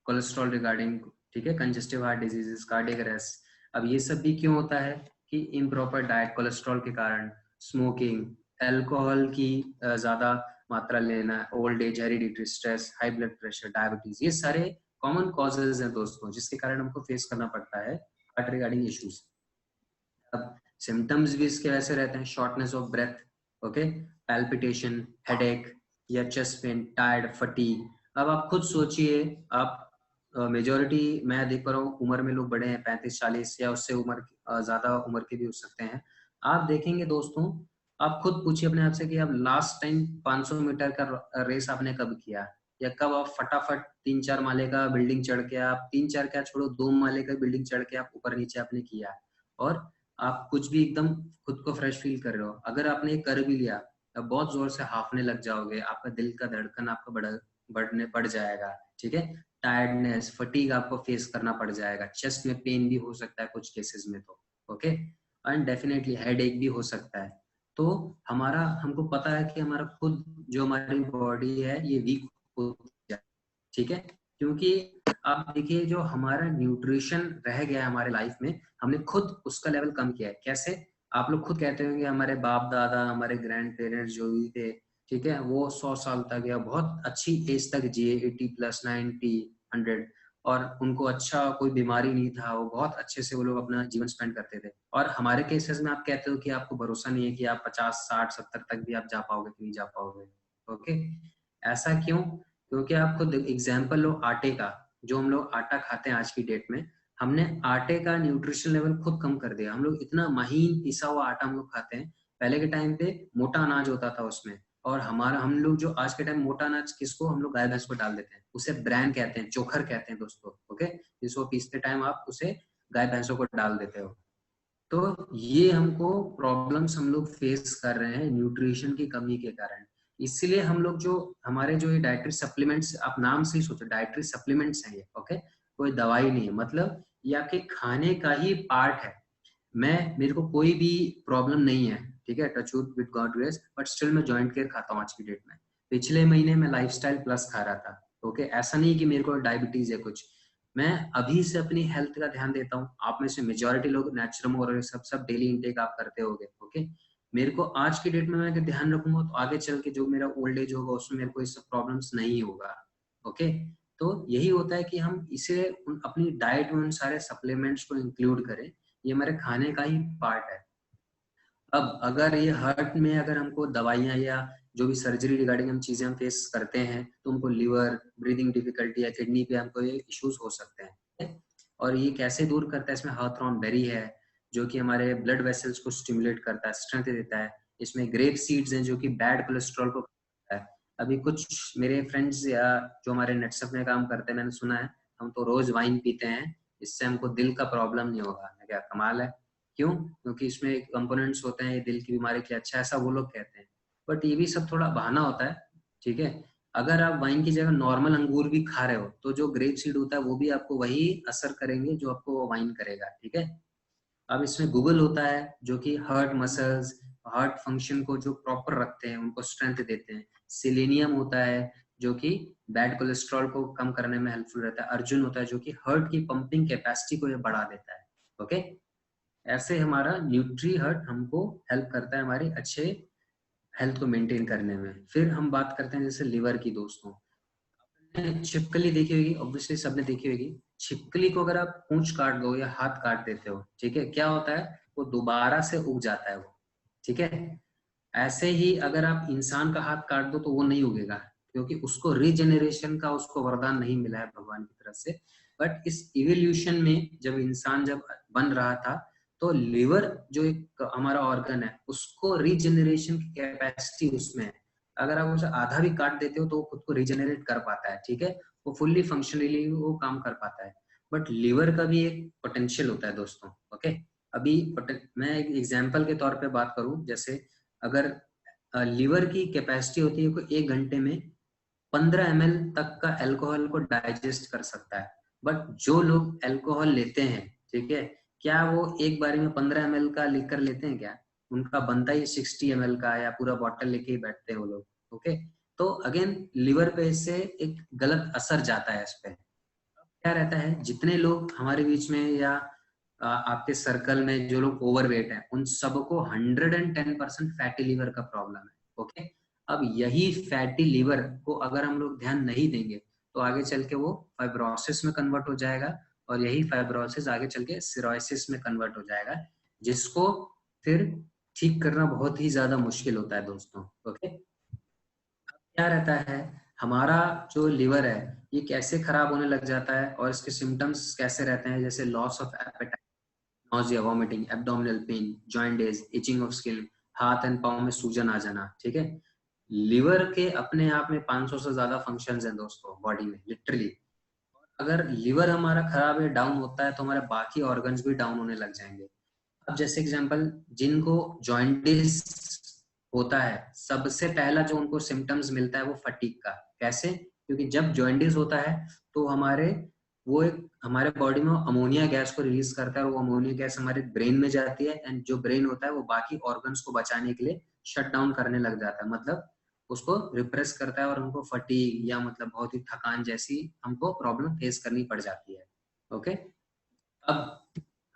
कोलेस्ट्रॉल रिगार्डिंग, ठीक है, congestive heart diseases, cardiac arrest. अब ये सब भी क्यों होता है कि इम्प्रॉपर डाइट, कोलेस्ट्रॉल के कारण, स्मोकिंग, अल्कोहल की ज्यादा मात्रा लेना, old age, hereditary stress, high blood pressure, diabetes, ये सारे कॉमन कॉजेज हैं दोस्तों जिसके कारण हमको फेस करना पड़ता है हार्ट रिगार्डिंग इश्यूज। अब सिम्टम्स भी इसके वैसे रहते हैं, shortness of breath, okay, palpitation, headache या चेस्ट पेन, टायर्ड, फटीग। अब आप खुद सोचिए, आप मेजोरिटी मैं देख पा रहा हूँ उम्र में लोग बड़े हैं, 35 40 या उससे उम्र ज्यादा उम्र के भी हो सकते हैं। आप देखेंगे दोस्तों, आप खुद पूछिए अपने आप से कि आप लास्ट टाइम 500 मीटर का रेस आपने कब किया, या कब आप फटाफट 3 4 माले का बिल्डिंग चढ़ के, आप 3 4 क्या छोड़ो, 2 माले का बिल्डिंग चढ़ के आप ऊपर नीचे आपने किया, और आप कुछ भी एकदम खुद को फ्रेश फील कर रहे हो। अगर आपने कर भी लिया अब बहुत जोर से हाफने लग जाओगे, आपका दिल का धड़कन आपका बढ़ जाएगा, ठीक है। टायर्डनेस, फटीग आपको फेस करना पड़ जाएगा, चेस्ट में पेन भी हो सकता है कुछ केसेस में तो, ओके, एंड डेफिनेटली हेडेक भी हो सकता है। तो हमको पता है कि हमारा खुद जो हमारी बॉडी है ये वीक हो जाए, ठीक है। क्योंकि आप देखिए जो हमारा न्यूट्रिशन रह गया है हमारे लाइफ में, हमने खुद उसका लेवल कम किया है। कैसे? आप लोग खुद कहते होंगे हमारे बाप दादा, हमारे ग्रैंड पेरेंट्स जो भी थे, ठीक है, वो 100 साल तक या बहुत अच्छी एज तक जिए, 80 प्लस, 90, 100, और उनको अच्छा कोई बीमारी नहीं था, वो बहुत अच्छे से वो लोग अपना जीवन स्पेंड करते थे। और हमारे केसेस में आप कहते हो कि आपको भरोसा नहीं है कि आप 50 60 70 तक भी आप जा पाओगे कि नहीं जा पाओगे, ओके। ऐसा क्यों? क्योंकि आप खुद एग्जाम्पल लो आटे का, जो हम लोग आटा खाते हैं आज की डेट में, हमने आटे का न्यूट्रिशन लेवल खुद कम कर दिया। हम लोग इतना महीन पिसा हुआ आटा हम लोग खाते हैं। पहले के टाइम पे मोटा अनाज होता था उसमें, और हम लोग जो आज के टाइम मोटा अनाज किसको हम लोग गाय भैंस को डाल देते हैं, उसे ब्रैन कहते हैं, चोखर कहते हैं दोस्तों, ओके। जिसको पीसते टाइम आप उसे गाय भैंसों को डाल देते हो। तो ये हमको प्रॉब्लम्स हम लोग फेस कर रहे हैं न्यूट्रिशन की कमी के कारण। इसलिए हम लोग जो हमारे जो ये डाइटरी सप्लीमेंट्स, आप नाम से ही सोचो, डाइटरी सप्लीमेंट्स हैं ये, ओके, कोई दवाई नहीं है, मतलब ये आपके खाने का ही पार्ट है। मेरे को कोई भी प्रॉब्लम नहीं है, ठीक है, touch wood with God grace, but still मैं जॉइंट केयर खाता हूँ आज की डेट में। पिछले महीने मैं लाइफस्टाइल प्लस खा रहा था, ओके, ऐसा नहीं कि मेरे को डायबिटीज है कुछ, मैं अभी से अपनी हेल्थ का ध्यान देता हूँ। आप में से मेजॉरिटी लोग नेचुरम और सब डेली इंटेक आप करते होगे। ओके, मेरे को आज की डेट में मैं अगर ध्यान रखूंगा तो आगे चल के जो मेरा ओल्ड एज होगा उसमें मेरे को ये सब प्रॉब्लम्स नहीं होगा। ओके, तो यही होता है कि हम इसे अपनी डाइट में उन सारे सप्लीमेंट्स को इंक्लूड करें, ये हमारे खाने का ही पार्ट है। अब अगर ये हार्ट में अगर हमको दवाइयाँ या जो भी सर्जरी रिगार्डिंग हम चीजें हम फेस करते हैं तो उनको लिवर, ब्रीदिंग डिफिकल्टी या किडनी पे हमको ये इश्यूज हो सकते हैं। और ये कैसे दूर करता है, इसमें हाथरॉन बेरी है जो कि हमारे ब्लड वेसल्स को स्टिमुलेट करता है, स्ट्रेंथ देता है। इसमें ग्रेप सीड्स हैं जो कि बैड कोलेस्ट्रॉल को करता है। अभी कुछ मेरे फ्रेंड्स या जो हमारे नेटसप में काम करते हैं, मैंने सुना है हम तो रोज वाइन पीते हैं, इससे हमको दिल का प्रॉब्लम नहीं होगा। मैं क्या, कमाल है। क्यों? क्योंकि इसमें कंपोनेंट्स होते हैं, ये दिल की बीमारी के लिए अच्छा है, ऐसा वो लोग कहते हैं। बट ये भी सब थोड़ा बहाना होता है। ठीक है, अगर आप वाइन की जगह नॉर्मल अंगूर भी खा रहे हो तो जो ग्रेप सीड होता है वो भी आपको वही असर करेंगे जो आपको वाइन करेगा। ठीक है, अब इसमें गूगल होता है जो कि हार्ट मसल्स, हार्ट फंक्शन को जो प्रॉपर रखते हैं, उनको स्ट्रेंथ देते हैं। सिलेनियम होता है जो कि बैड कोलेस्ट्रॉल को कम करने में हेल्पफुल रहता है। अर्जुन होता है जो कि हार्ट की पंपिंग कैपेसिटी को ये बढ़ा देता है। ओके, ऐसे हमारा न्यूट्री हर्ट हमको हेल्प करता है हमारी अच्छे हेल्थ को मेंटेन करने में। फिर हम बात करते हैं जैसे लिवर की। दोस्तों, आपने छिपकली देखी होगी, ऑब्वियसली सबने देखी होगी। छिपकली को अगर आप पूंछ काट दो या हाथ काट देते हो, ठीक है, क्या होता है, वो दोबारा से उग जाता है वो। ठीक है, ऐसे ही अगर आप इंसान का हाथ काट दो तो वो नहीं उगेगा, क्योंकि उसको रीजेनरेशन का उसको वरदान नहीं मिला है भगवान की तरफ से। बट इस इवोल्यूशन में जब इंसान जब बन रहा था तो लिवर जो एक हमारा ऑर्गन है उसको रीजेनरेशन की कैपेसिटी उसमें है। अगर आप उसे आधा भी काट देते हो तो वो खुद को रीजेनरेट कर पाता है। ठीक है, वो फुल्ली फंक्शनली वो काम कर पाता है। बट लिवर का भी एक पोटेंशियल होता है दोस्तों। ओके, अभी मैं एक एग्जाम्पल के तौर पे बात करूं, जैसे अगर लीवर की कैपेसिटी होती है कोई 1 घंटे में 15 ml तक का अल्कोहल को डाइजेस्ट कर सकता है। बट जो लोग अल्कोहल लेते हैं, ठीक है, क्या वो एक बारी में 15 ml का लेकर लेते हैं क्या? उनका बनता ही 60 ml का, या पूरा बॉटल लेके ही बैठते हैं वो लोग। ओके, तो अगेन लिवर पे इससे एक गलत असर जाता है इस पे। क्या रहता है, जितने लोग हमारे बीच में या आपके सर्कल में जो लोग ओवरवेट हैं उन सबको 110% फैटी लीवर का प्रॉब्लम है। ओके, अब यही फैटी लीवर को अगर हम लोग ध्यान नहीं देंगे तो आगे चल के वो फाइब्रोसिस में कन्वर्ट हो जाएगा, और यही फाइब्रोसिस आगे चल के सिरोसिस में कन्वर्ट हो जाएगा, जिसको फिर ठीक करना बहुत ही ज्यादा मुश्किल होता है दोस्तों। ओके, क्या रहता है, हमारा जो लिवर है ये कैसे खराब होने लग जाता है और इसके सिम्टम्स कैसे रहते हैं, जैसे loss of appetite, nausea, vomiting, abdominal pain, joint, itching of skin, हाथ एंड पाँव में सूजन आ जाना। ठीक है, लिवर के अपने आप में 500 से ज्यादा फंक्शंस हैं दोस्तों बॉडी में, लिटरली। अगर लिवर हमारा खराब है, डाउन होता है, तो हमारे बाकी ऑर्गन्स भी डाउन होने लग जाएंगे। अब जैसे एग्जांपल, जिनको जॉइंटिस होता है सबसे पहला जो उनको सिम्टम्स मिलता है वो फटीग का। कैसे? क्योंकि जब जॉइंटिस होता है तो वो एक हमारे बॉडी में अमोनिया गैस को रिलीज करता है, और वो अमोनिया गैस हमारे ब्रेन में जाती है, एंड जो ब्रेन होता है वो बाकी ऑर्गन्स को बचाने के लिए शट डाउन करने लग जाता है, मतलब उसको रिप्रेस करता है, और हमको फटीग या मतलब बहुत ही थकान जैसी हमको प्रॉब्लम फेस करनी पड़ जाती है। ओके, अब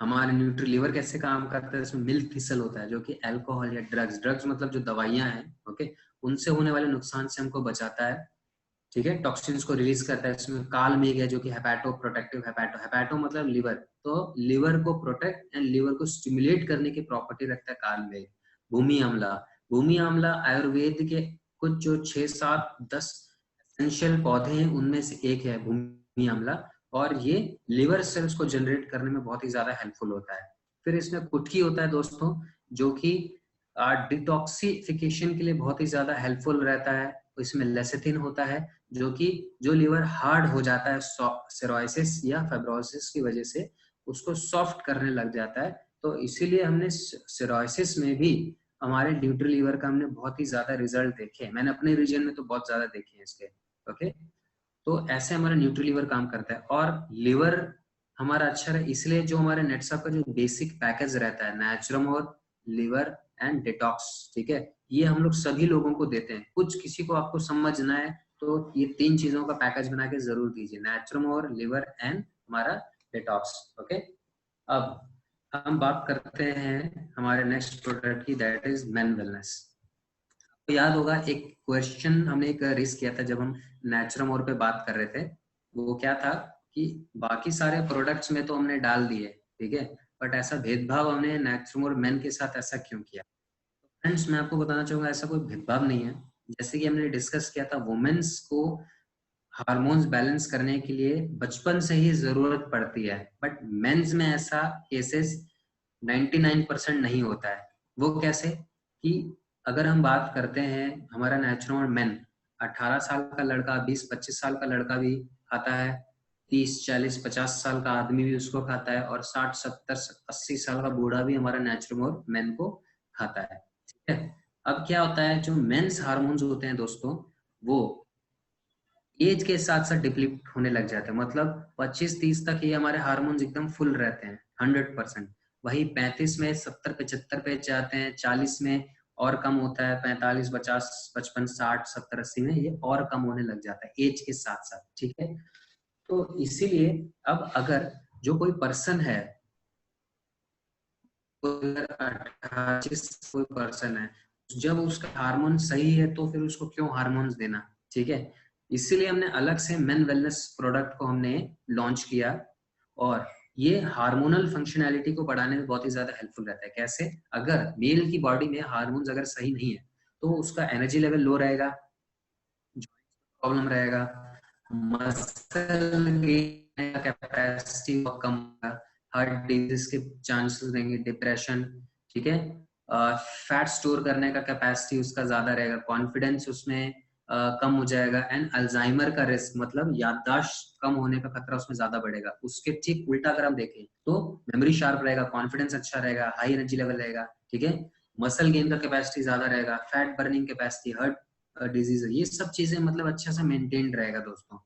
हमारे न्यूट्री लिवर कैसे काम करता है, इसमें मिल्क थिसल होता है जो कि अल्कोहल या ड्रग्स मतलब जो दवाइयां हैं, ओके, उनसे होने वाले नुकसान से हमको बचाता है। ठीक है, टॉक्सिन्स को रिलीज करता है। इसमें काल मेघ है जो कि हेपाटो प्रोटेक्टिव, हेपाटो मतलब लिवर, तो लिवर को प्रोटेक्ट एंड लिवर को स्टिमुलेट करने की प्रॉपर्टी रखता है काल मेघ। भूमि आंवला आयुर्वेद के कुछ जो 6 7 10 एसेंशियल पौधे हैं उनमें से एक है भूमि आंवला, और ये लिवर सेल्स को जनरेट करने में बहुत ही ज्यादा हेल्पफुल होता है। फिर इसमें कुटकी होता है दोस्तों जो कि डिटॉक्सिफिकेशन के लिए बहुत ही ज्यादा हेल्पफुल रहता है। इसमें लेसिथिन होता है जो कि जो लिवर हार्ड हो जाता है सिरोसिस या फाइब्रोसिस की वजह से, उसको सॉफ्ट करने लग जाता है। तो इसीलिए हमने सिरोसिस में भी हमारे न्यूट्री लीवर का हमने बहुत ही ज्यादा रिजल्ट देखे। मैंने अपने रीजन में तो बहुत ज्यादा देखे हैं इसके। ओके, तो ऐसे हमारा न्यूट्री लीवर काम करता है। और लिवर हमारा अच्छा रहे इसलिए जो हमारे नेटसप का जो बेसिक पैकेज रहता है, नेचुरम और लिवर एंड डिटॉक्स, ठीक है, ये हम लोग सभी लोगों को देते हैं। कुछ किसी को आपको समझना है तो ये 3 चीजों का पैकेज बना के जरूर दीजिए, नैचुरोमोर, लिवर एंड हमारा डिटॉक्स। ओके, अब हम बात करते हैं हमारे नेक्स्ट प्रोडक्ट की, दैट इज मेन वेलनेस। तो याद होगा एक क्वेश्चन हमने एक रेस किया था जब हम नेचुरोमोर पे बात कर रहे थे, वो क्या था कि बाकी सारे प्रोडक्ट्स में तो हमने डाल दिए, ठीक है, बट ऐसा भेदभाव हमने नेचुरोमोर मेन के साथ ऐसा क्यों किया? फ्रेंड्स मैं आपको बताना चाहूंगा ऐसा कोई भेदभाव नहीं है। जैसे कि हमने डिस्कस किया था, वुमेन्स को हार्मोन्स बैलेंस करने के लिए बचपन से ही जरूरत पड़ती है, बट मेंस में ऐसा केसेस 99% नहीं होता है। वो कैसे कि अगर हम बात करते हैं हमारा नेचुरल मेन, 18 साल का लड़का 20-25 साल का लड़का भी खाता है, 30-40-50 साल का आदमी भी उसको खाता है, और 60-70-80 साल का बूढ़ा भी हमारा नेचुरल मेन को खाता है, ठीक है। अब क्या होता है, जो मेंस हार्मोन्स होते हैं दोस्तों, वो एज के साथ साथ डिप्लीट होने लग जाते हैं। मतलब 25-30 तक ये हमारे हार्मोन्स एकदम फुल रहते हैं 100%, वही 35 में 70-75 पे जाते हैं, 40 में और कम होता है, 45-50-55-60-70-80 में ये और कम होने लग जाता है एज के साथ साथ, ठीक है। तो इसीलिए अब अगर जो कोई पर्सन है, कोई पर्सन है, जब उसका हार्मोन सही है तो फिर उसको क्यों हार्मोन्स देना, ठीक है। इसीलिए हमने अलग से मेन वेलनेस प्रोडक्ट को हमने लॉन्च किया, और ये हार्मोनल फंक्शनैलिटी को बढ़ाने में बहुत ही ज्यादा हेल्पफुल रहता है। कैसे? अगर मेल की बॉडी में हार्मोन्स अगर सही नहीं है तो उसका एनर्जी लेवल लो रहेगा, प्रॉब्लम रहेगा, मसल गेन का कैपेसिटी कम होगा, हार्ट डिजीज के चांसेस रहेंगे, डिप्रेशन, ठीक है, फैट स्टोर करने का कैपेसिटी उसका ज्यादा रहेगा, कॉन्फिडेंस उसमें कम हो जाएगा, एंड अल्जाइमर का रिस्क मतलब याददाश्त कम होने का खतरा उसमें ज्यादा बढ़ेगा। उसके ठीक उल्टा अगर हम देखें तो मेमोरी शार्प रहेगा, कॉन्फिडेंस अच्छा रहेगा, हाई एनर्जी लेवल रहेगा, ठीक है, मसल गेन का कैपेसिटी ज्यादा रहेगा, fat burning capacity, heart disease, ये सब चीजें मतलब अच्छे से मेंटेन रहेगा दोस्तों।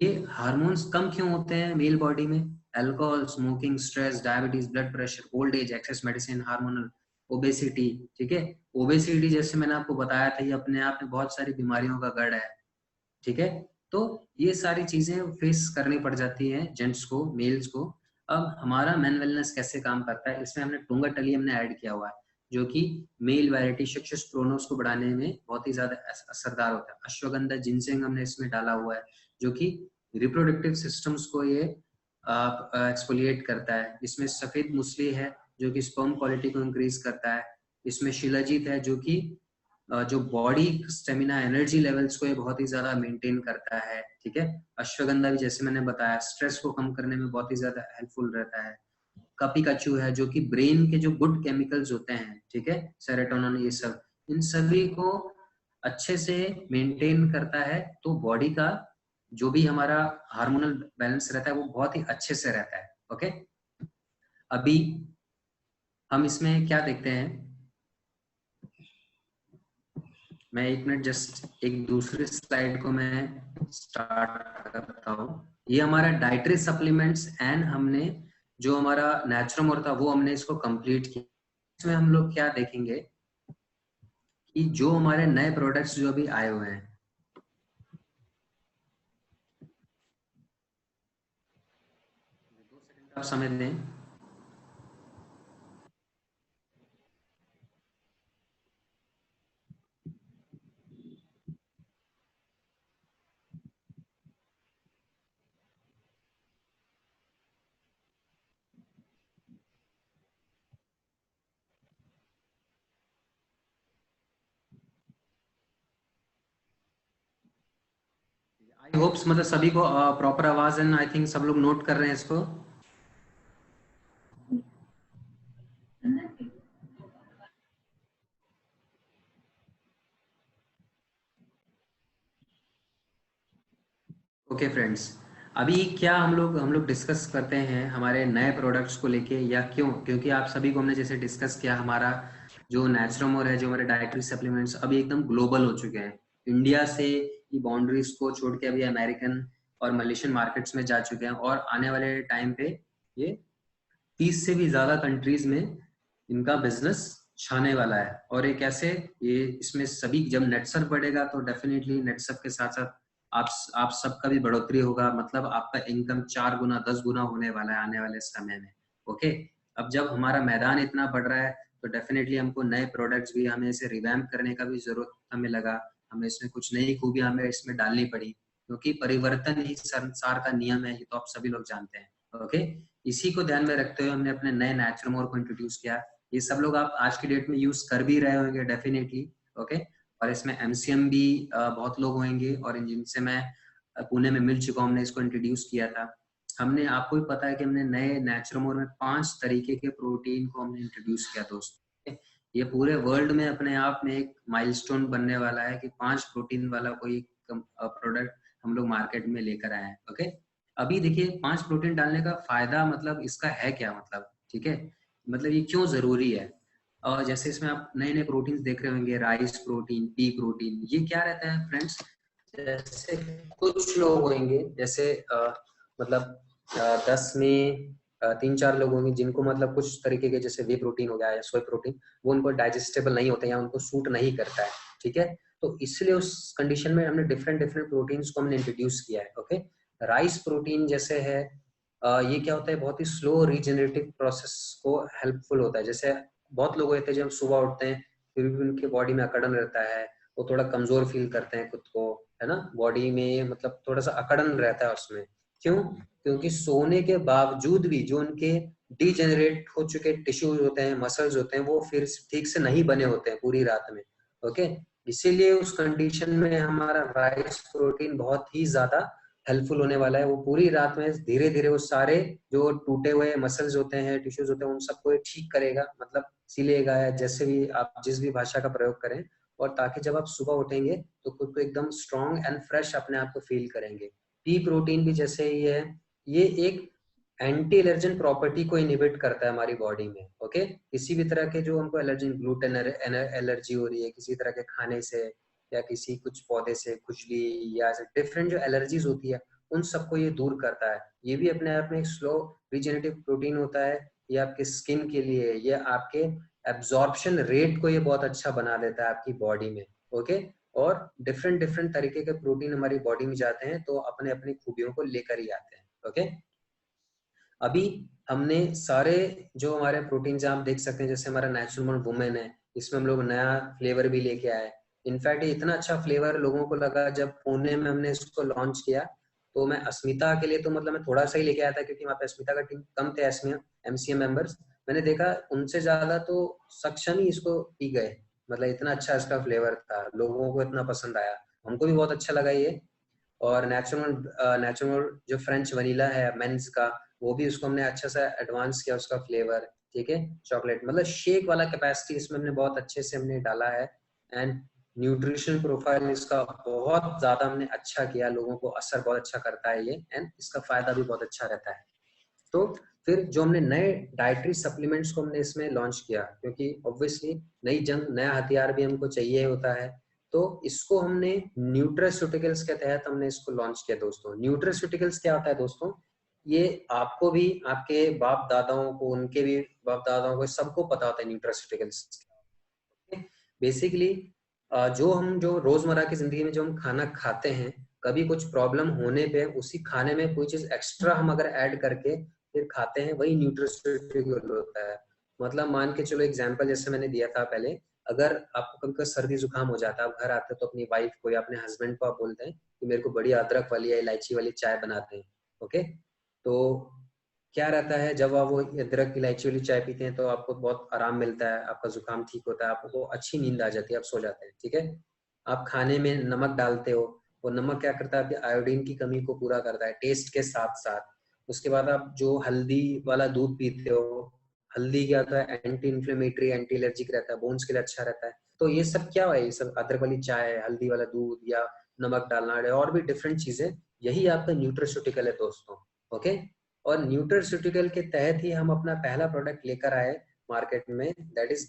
ये हार्मोन्स कम क्यों होते हैं मेल बॉडी में? Alcohol, smoking, stress, diabetes, blood pressure, old age, excess medicine, hormonal, obesity, ठीक है। ओबेसिटी जैसे मैंने आपको बताया था, ये अपने आप में बहुत सारी बीमारियों का गढ़ है, ठीक है। तो ये सारी चीजें फेस करनी पड़ जाती हैं जेंट्स को, मेल्स को। अब हमारा मेन वेलनेस कैसे काम करता है, इसमें हमने टूंगा टली हमने ऐड किया हुआ है, जो कि मेल वैरायटी सक्सेस प्रोनोस को बढ़ाने में बहुत ही ज्यादा असरदार होता है। अश्वगंधा, जिनसेंग हमने इसमें डाला हुआ है, जो कि रिप्रोडक्टिव सिस्टम्स को ये एक्सफोलिएट करता है। इसमें सफेद मुसली है जो कि स्पर्म क्वालिटी को इंक्रीज करता है। इसमें शिलाजीत है जो कि जो बॉडी स्टेमिना, एनर्जी लेवल्स को ये बहुत ही ज्यादा मेंटेन करता है, ठीक है। अश्वगंधा भी जैसे मैंने बताया स्ट्रेस को कम करने में बहुत ही ज्यादा हेल्पफुल रहता है। कपिकाचू है जो कि ब्रेन के जो गुड केमिकल्स होते हैं, ठीक है, सेरोटोनिन, ये सब, इन सभी को अच्छे से मेंटेन करता है। तो बॉडी का जो भी हमारा हार्मोनल बैलेंस रहता है वो बहुत ही अच्छे से रहता है। ओके, अभी हम इसमें क्या देखते हैं, मैं 1 मिनट जस्ट एक दूसरी स्लाइड को मैं स्टार्ट करता हूँ। ये हमारा डाइटरी सप्लीमेंट्स एंड हमने जो हमारा नेचुरल था वो हमने इसको कंप्लीट किया। इसमें हम लोग क्या देखेंगे कि जो हमारे नए प्रोडक्ट्स जो अभी आए हुए हैं, आप समझ लें। आई होप्स मतलब सभी को प्रॉपर आवाज है, आई थिंक सब लोग नोट कर रहे हैं इसको। ओके फ्रेंड्स, अभी क्या हम लोग डिस्कस करते हैं हमारे नए प्रोडक्ट्स को लेके, या क्यों? क्योंकि आप सभी को हमने जैसे डिस्कस किया, हमारा जो नेचुरमोर है, जो हमारे डाइटरी सप्लीमेंट्स अभी एकदम ग्लोबल हो चुके हैं। इंडिया से की बाउंड्रीज को छोड़ के अभी अमेरिकन और मलेशियन मार्केट्स में जा चुके हैं, और आने वाले टाइम पे ये 30 से भी ज्यादा कंट्रीज में इनका बिजनेस
छाने वाला है। और ये कैसे, ये इसमें सभी जब नेटसर्फ बढ़ेगा तो डेफिनेटली नेटसर्फ के साथ साथ आप सबका भी बढ़ोतरी होगा, मतलब आपका इनकम 4 गुना 10 गुना होने वाला है आने वाले समय में। ओके, अब जब हमारा मैदान इतना बढ़ रहा है तो डेफिनेटली हमको नए प्रोडक्ट्स भी, हमें इसे रिवैम्प करने का भी जरूरत हमें लगा, हमें इसमें कुछ नई खूबियां हमें इसमें डालनी पड़ी, क्योंकि परिवर्तन ही संसार का नियम है, ये तो आप सभी लोग जानते हैं। ओके, इसी को ध्यान में रखते हुए हमने अपने नए नेचुरमोर को इंट्रोड्यूस किया। ये सब लोग आप आज की डेट में यूज कर भी रहे होंगे डेफिनेटली। ओके, और इसमें एमसीएम भी बहुत लोग होंगे, और जिनसे मैं पुणे में मिल चुका हूँ, हमने इसको इंट्रोड्यूस किया था। हमने, आपको भी पता है कि हमने नए नेचुरमोर में 5 तरीके के प्रोटीन को हमने इंट्रोड्यूस किया दोस्तों। ये पूरे वर्ल्ड में अपने आप में एक माइलस्टोन बनने वाला है कि 5 प्रोटीन वाला कोई प्रोडक्ट हम लोग मार्केट में लेकर आए हैं। ओके, अभी देखिए 5 प्रोटीन डालने का फायदा मतलब इसका है क्या, मतलब ठीक है, मतलब ये क्यों जरूरी है। और जैसे इसमें आप नए नए प्रोटीन देख रहे होंगे, राइस प्रोटीन, पी प्रोटीन, ये क्या रहता है फ्रेंड्स, जैसे कुछ लोग होंगे, जैसे मतलब 10 में 3-4 लोग होंगे जिनको मतलब कुछ तरीके के, जैसे वे प्रोटीन हो गया या सोय प्रोटीन, वो उनको डाइजेस्टेबल नहीं होता या उनको सूट नहीं करता है। ठीक है, तो इसलिए उस कंडीशन में हमने डिफरेंट डिफरेंट प्रोटीन्स को हमने इंट्रोड्यूस किया है। ओके, राइस प्रोटीन जैसे है, ये क्या होता है, बहुत ही स्लो रीजनरेटिव प्रोसेस को हेल्पफुल होता है। जैसे बहुत लोग होते हैं जब सुबह उठते हैं फिर भी उनके बॉडी में अकड़न रहता है, वो थोड़ा कमजोर फील करते हैं खुद को, है ना, बॉडी में मतलब थोड़ा सा अकड़न रहता है उसमें। क्यों? क्योंकि सोने के बावजूद भी जो उनके डिजेनरेट हो चुके टिश्यूज होते हैं, मसल्स होते हैं, वो फिर ठीक से नहीं बने होते हैं पूरी रात में। ओके, इसीलिए उस कंडीशन में हमारा राइस प्रोटीन बहुत ही ज्यादा हेल्पफुल होने वाला है। वो पूरी रात में धीरे धीरे वो सारे जो टूटे हुए मसल्स होते हैं, टिश्यूज होते हैं, उन सबको ठीक करेगा, मतलब सिलेगा, या जैसे भी आप जिस भी भाषा का प्रयोग करें, और ताकि जब आप सुबह उठेंगे तो खुद को एकदम स्ट्रांग एंड फ्रेश अपने आप को फील करेंगे। पी प्रोटीन भी जैसे ही है, ये एक एंटी एलर्जन प्रॉपर्टी को इनहिबिट करता है हमारी बॉडी में। ओके, किसी भी तरह के जो हमको एलर्जी, ग्लूटेन एलर्जी हो रही है किसी तरह के खाने से, या किसी कुछ पौधे से खुजली, या डिफरेंट जो एलर्जीज होती है, उन सबको ये दूर करता है। ये भी अपने आप में एक स्लो रीजेनेरेटिव प्रोटीन होता है। ये आपके स्किन के लिए, ये आपके एब्जॉर्प्शन रेट को ये बहुत अच्छा बना देता है आपकी बॉडी में। ओके, और डिफरेंट डिफरेंट तरीके के प्रोटीन हमारी बॉडी में जाते हैं तो अपने अपनी खूबियों को लेकर ही आते हैं। ओके, अभी हमने सारे जो हमारे प्रोटीन्स आप देख सकते हैं, जैसे हमारा नेचुरल वुमेन है, इसमें हम लोग नया फ्लेवर भी लेके आए। इनफैक्ट ये इतना अच्छा फ्लेवर लोगों को लगा, जब पुणे में हमने इसको लॉन्च किया तो मैं अस्मिता के लिए तो मतलब मैं थोड़ा सा ही लेके आया था, क्योंकि वहाँ पे अस्मिता का टीम कम थे, एमसीएम मेंबर्स। मैंने देखा उनसे ज्यादा तो सक्षम ही इसको पी गए, मतलब इतना अच्छा इसका फ्लेवर था, लोगों को इतना पसंद आया, हमको भी बहुत अच्छा लगा ये। और नेचुरल नेचुरल जो फ्रेंच वनीला है मेंस का, वो भी उसको हमने अच्छा सा एडवांस किया उसका फ्लेवर। ठीक है, चॉकलेट मतलब शेक वाला कैपेसिटी इसमें हमने बहुत अच्छे से हमने डाला है। एंड न्यूट्रिशन प्रोफाइल इसका बहुत ज्यादा हमने अच्छा किया, लोगों को असर बहुत अच्छा करता है ये, एंड इसका फायदा भी बहुत अच्छा रहता है। तो फिर जो हमने नए डाइटरी सप्लीमेंट्स को हमने इसमें लॉन्च किया, क्योंकि ऑब्वियसली नई जंग, नया हथियार भी हमको चाहिए होता है, तो इसको हमने न्यूट्रास्यूटिकल्स के तहत हमने इसको लॉन्च किया दोस्तों। न्यूट्रास्यूटिकल्स क्या होता है दोस्तों, ये आपको भी, आपके बाप दादाओं को, उनके भी बाप दादाओं को, सबको पता होता है न्यूट्रास्यूटिकल्स। बेसिकली जो रोजमर्रा की जिंदगी में जो हम खाना खाते हैं, कभी कुछ प्रॉब्लम होने पे उसी खाने में कोई चीज एक्स्ट्रा हम अगर ऐड करके फिर खाते हैं, वही न्यूट्रास्यूटिकल होता है। मतलब मान के चलो एग्जांपल जैसे मैंने दिया था पहले, अगर आपको कभी कभी सर्दी जुकाम हो जाता है, आप घर आते हो तो अपनी वाइफ को या अपने हस्बैंड को आप बोलते हैं कि मेरे को बड़ी अदरक वाली या इलायची वाली चाय बनाते हैं। ओके, तो क्या रहता है, जब आप वो अदरक इलायची वाली चाय पीते हैं तो आपको बहुत आराम मिलता है, आपका जुकाम ठीक होता है, आपको अच्छी नींद आ जाती है, आप सो जाते हैं। ठीक है, आप खाने में नमक डालते हो, वो नमक क्या करता है, आपकी आयोडीन की कमी को पूरा करता है टेस्ट के साथ साथ। उसके बाद आप जो हल्दी वाला दूध पीते हो, हल्दी क्या होता है, एंटी इन्फ्लेमेटरी, एंटी एलर्जिक रहता है, बोन्स के लिए अच्छा रहता है। तो ये सब क्या है, ये सब अदरक वाली चाय, हल्दी वाला दूध, या नमक डालना है, और भी डिफरेंट चीजें, यही आपका न्यूट्रास्यूटिकल है दोस्तों। ओके, और न्यूट्रास्यूटिकल के तहत ही हम अपना पहला प्रोडक्ट लेकर आए मार्केट में, दैट इज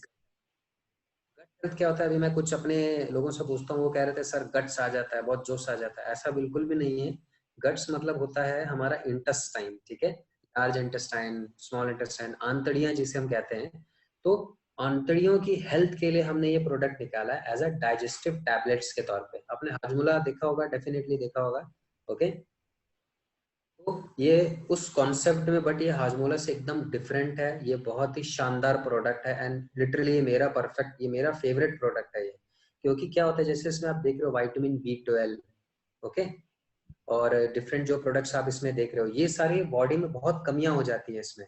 गट हेल्थ। क्या होता है, अभी मैं कुछ अपने लोगों से पूछता हूँ, वो कह रहे थे सर गट्स आ जाता है, बहुत जोश आ जाता है। ऐसा बिल्कुल भी नहीं है। गट्स मतलब होता है हमारा इंटेस्टाइन। ठीक है, लार्ज इंटेस्टाइन, स्मॉल इंटेस्टाइन, आंतड़ियां जिसे हम कहते हैं। तो
आंतड़ियों की हेल्थ के लिए हमने ये प्रोडक्ट निकाला है एज अ डाइजेस्टिव टैबलेट्स के तौर पे। आपने हाजमोला देखा होगा, डेफिनेटली देखा होगा, ओके। तो ये उस कॉन्सेप्ट में, बट ये हाजमोला से एकदम डिफरेंट है। ये बहुत ही शानदार प्रोडक्ट है एंड लिटरली ये मेरा परफेक्ट, ये मेरा फेवरेट प्रोडक्ट है ये। क्योंकि क्या होता है, जैसे इसमें आप देख रहे हो विटामिन B12, ओके, और डिफरेंट जो प्रोडक्ट्स आप इसमें देख रहे हो, ये सारी बॉडी में बहुत कमियां हो जाती है इसमें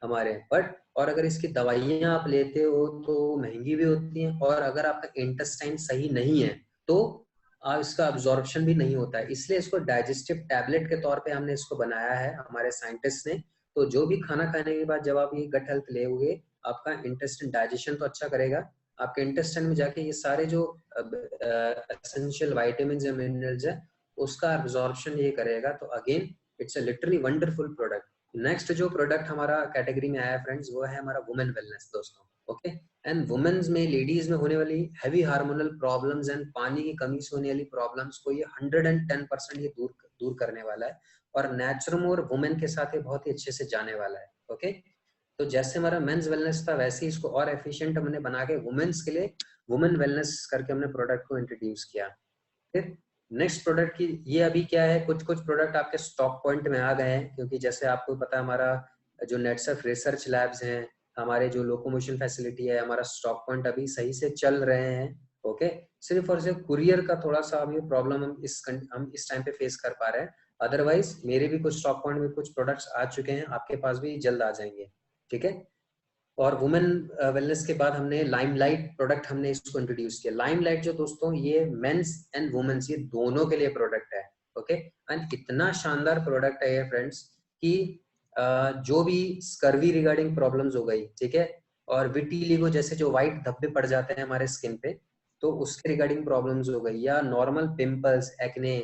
हमारे, बट और अगर इसकी दवाइयां आप लेते हो तो महंगी भी होती हैं, और अगर आपका इंटेस्टाइन सही नहीं है तो इसका अब्जॉर्प्शन भी नहीं होता है। इसलिए इसको डाइजेस्टिव टैबलेट के तौर पे हमने इसको बनाया है हमारे साइंटिस्ट ने। तो जो भी खाना खाने के बाद जब आप ये गट हेल्थ लेोगे, आपका इंटेस्टाइन डाइजेशन तो अच्छा करेगा, आपके इंटेस्टाइन में जाके ये सारे जो एसेंशियल विटामिन या मिनरल्स है उसका अब्जॉर्प्शन ये करेगा। तो again it's a literally wonderful product. Next जो प्रोडक्ट हमारा कैटेगरी में आया फ्रेंड्स, वो है हमारा वुमेन वेलनेस दोस्तों, ओके। एंड वुमेन्स में, लेडीज में होने वाली हैवी हार्मोनल प्रॉब्लम्स एंड पानी की कमी से होने वाली प्रॉब्लम्स को ये 110% ये दूर करने वाला है, और नेचुरम और वुमेन के साथ ये बहुत ही अच्छे से जाने वाला है, ओके। तो जैसे हमारा मेंस वेलनेस था, वैसे ही इसको और एफिशिएंट हमने बना के वुमेन्स के लिए वुमेन वेलनेस करके हमने प्रोडक्ट को इंट्रोड्यूस किया। फिर नेक्स्ट प्रोडक्ट की ये अभी क्या है, कुछ कुछ प्रोडक्ट आपके स्टॉक पॉइंट में आ गए हैं, क्योंकि जैसे आपको पता है हमारा जो नेटसर्फ रिसर्च लैब्स हैं, हमारे जो लोकोमोशन फैसिलिटी है, हमारा स्टॉक पॉइंट अभी सही से चल रहे हैं, ओके। सिर्फ और सिर्फ कुरियर का थोड़ा सा अभी प्रॉब्लम हम इस टाइम पे फेस कर पा रहे हैं। अदरवाइज मेरे भी कुछ स्टॉक पॉइंट में कुछ प्रोडक्ट्स आ चुके हैं, आपके पास भी जल्द आ जाएंगे, ठीक है। और वुमेन वेलनेस के बाद हमने लाइमलाइट प्रोडक्ट हमने इसको इंट्रोड्यूस किया। लाइमलाइट जो दोस्तों, ये मेंस एंड वुमेन्स, ये दोनों के लिए प्रोडक्ट है, ओके। एंड इतना शानदार प्रोडक्ट है ये फ्रेंड्स कि जो भी स्कर्वी रिगार्डिंग प्रॉब्लम्स हो गई, ठीक है, और विटिलिगो जैसे जो व्हाइट धब्बे पड़ जाते हैं हमारे स्किन पे, तो उसके रिगार्डिंग प्रॉब्लम्स हो गई, या normal pimples, acne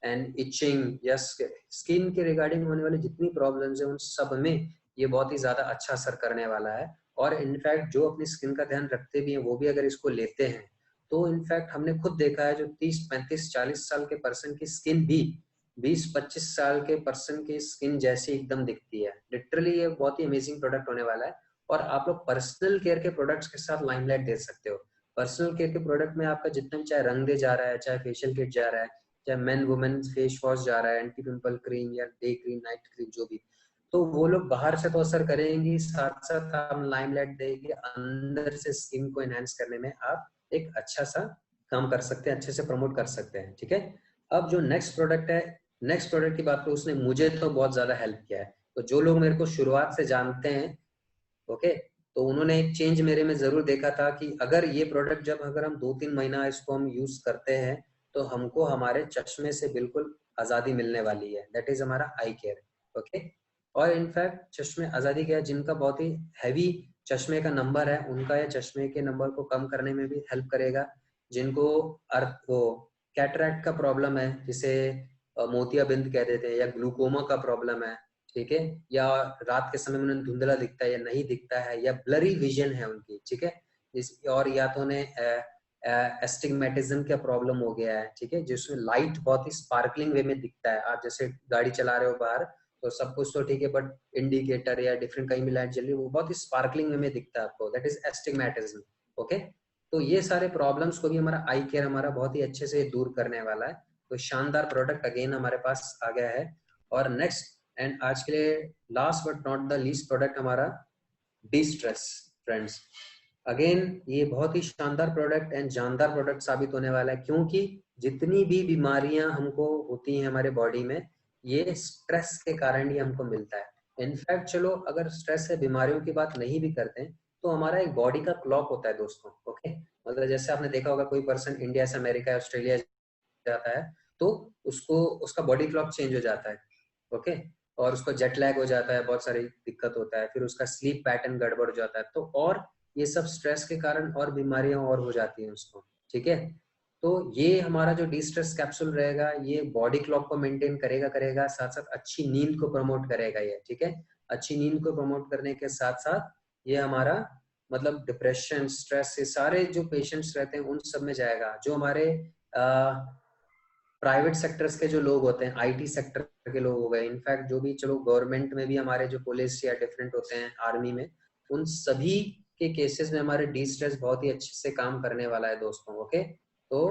and itching, या स्किन के रिगार्डिंग होने वाली जितनी प्रॉब्लम्स है, उन सब में ये बहुत ही ज्यादा अच्छा असर करने वाला है। और इनफैक्ट जो अपनी स्किन का ध्यान रखते भी हैं, वो भी अगर इसको लेते हैं, तो इनफैक्ट हमने खुद देखा है, जो 30, 35, 40 साल के पर्सन की स्किन भी 20, 25 साल के पर्सन की स्किन जैसी एकदम दिखती है। लिटरली ये बहुत ही अमेजिंग प्रोडक्ट होने वाला है। और आप लोग पर्सनल केयर के प्रोडक्ट्स के साथ लाइमलाइट दे सकते हो। पर्सनल केयर के प्रोडक्ट में आपका जितना भी, चाहे रंग दे जा रहा है, चाहे फेशियल किट जा रहा है, चाहे मेन वुमेन फेस वॉश जा रहा है, एंटी पिंपल क्रीम या डे क्रीम, नाइट क्रीम, जो भी, तो वो लोग बाहर से तो असर करेंगी, साथ साथ हम लाइमलाइट देंगे, अंदर से स्किन को एनहांस करने में आप एक अच्छा सा काम कर सकते हैं, अच्छे से प्रमोट कर सकते हैं, ठीक है। अब जो नेक्स्ट प्रोडक्ट है, नेक्स्ट प्रोडक्ट की बात करूं, उसने मुझे तो बहुत ज्यादा हेल्प किया है। तो जो लोग मेरे को शुरुआत से जानते हैं, ओके, तो उन्होंने एक चेंज मेरे में जरूर देखा था कि अगर ये प्रोडक्ट जब अगर हम 2-3 महीना इसको हम यूज करते हैं, तो हमको हमारे चश्मे से बिल्कुल आजादी मिलने वाली है। दैट इज हमारा आई केयर, ओके। और इनफैक्ट चश्मे आजादी क्या है, जिनका बहुत ही हैवी चश्मे का नंबर है, उनका ये चश्मे के नंबर को कम करने में भी हेल्प करेगा। जिनको अर्थ वो कैटरैक्ट का प्रॉब्लम है, जिसे मोतियाबिंद कह देते हैं, या ग्लूकोमा का प्रॉब्लम है, ठीक है, या रात के समय में उन्हें धुंधला दिखता है या नहीं दिखता है, या ब्लरी विजन है उनकी, ठीक है, और या तो उन्हें एस्टिग्मेटिज्म का प्रॉब्लम हो गया है, ठीक है, जिसमें लाइट बहुत ही स्पार्कलिंग वे में दिखता है। आप जैसे गाड़ी चला रहे हो बाहर, तो सब कुछ तो ठीक है, बट इंडिकेटर या डिफरेंट कहीं भी लाइट जल रही है, वो बहुत ही स्पार्कलिंग वे में दिखता है आपको, दैट इज एस्टिग्मेटिज्म, ओके। तो ये सारे प्रॉब्लम्स को भी हमारा आई केयर हमारा बहुत ही अच्छे से दूर करने वाला है। तो शानदार प्रोडक्ट अगेन हमारे पास आ गया है। और नेक्स्ट एंड आज के लिए last but not the least product हमारा डी स्ट्रेस फ्रेंड्स। अगेन ये बहुत ही शानदार प्रोडक्ट एंड जानदार प्रोडक्ट साबित होने वाला है, क्योंकि जितनी भी बीमारियां हमको होती हैं हमारे बॉडी में, ये स्ट्रेस के कारण ही हमको मिलता है। इनफैक्ट चलो अगर स्ट्रेस से बीमारियों की बात नहीं भी करते हैं, तो हमारा एक बॉडी का क्लॉक होता है दोस्तों, ओके। मतलब जैसे आपने देखा होगा, कोई पर्सन इंडिया से अमेरिका या ऑस्ट्रेलिया जाता है, तो उसको उसका बॉडी क्लॉक चेंज हो जाता है, ओके। और उसको जेट लैग हो जाता है, बहुत सारी दिक्कत होता है, फिर उसका स्लीप पैटर्न गड़बड़ हो जाता है, तो और ये सब स्ट्रेस के कारण और बीमारियां और हो जाती हैं उसको, ठीक है। तो ये हमारा जो डी स्ट्रेस कैप्सूल रहेगा, ये बॉडी क्लॉक को मेंटेन करेगा, साथ साथ अच्छी नींद को प्रमोट करेगा ये, ठीक है। अच्छी नींद को प्रमोट करने के साथ साथ ये हमारा मतलब डिप्रेशन, स्ट्रेस, ये सारे जो पेशेंट्स रहते हैं उन सब में जाएगा। जो हमारे प्राइवेट सेक्टर्स के जो लोग होते हैं, आईटी सेक्टर के लोग हो गए, इनफैक्ट जो भी चलो गवर्नमेंट में भी हमारे जो पुलिस या डिफरेंट होते हैं, आर्मी में, उन सभी के केसेस में हमारे डी स्ट्रेस बहुत ही अच्छे से काम करने वाला है दोस्तों। ओके, तो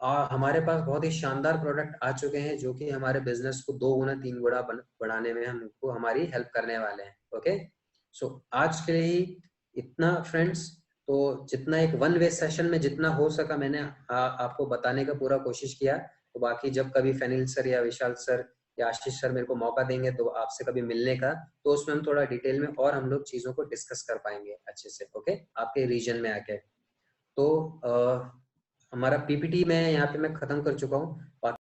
हमारे पास बहुत ही शानदार प्रोडक्ट आ चुके हैं जो कि हमारे बिजनेस को 2 गुना 3 गुना बढ़ाने में हमको हमारी हेल्प करने वाले हैं। ओके, सो आज के लिए ही इतना फ्रेंड्स। तो जितना एक वन वे सेशन में जितना हो सका मैंने आपको बताने का पूरा कोशिश किया। तो बाकी जब कभी फैनिल सर या विशाल सर या आशीष सर मेरे को मौका देंगे तो आपसे कभी मिलने का, तो उसमें हम थोड़ा डिटेल में और हम लोग चीजों को डिस्कस कर पाएंगे अच्छे से। ओके, आपके रीजन में आके। तो हमारा पीपीटी मैं यहाँ पे मैं खत्म कर चुका हूँ।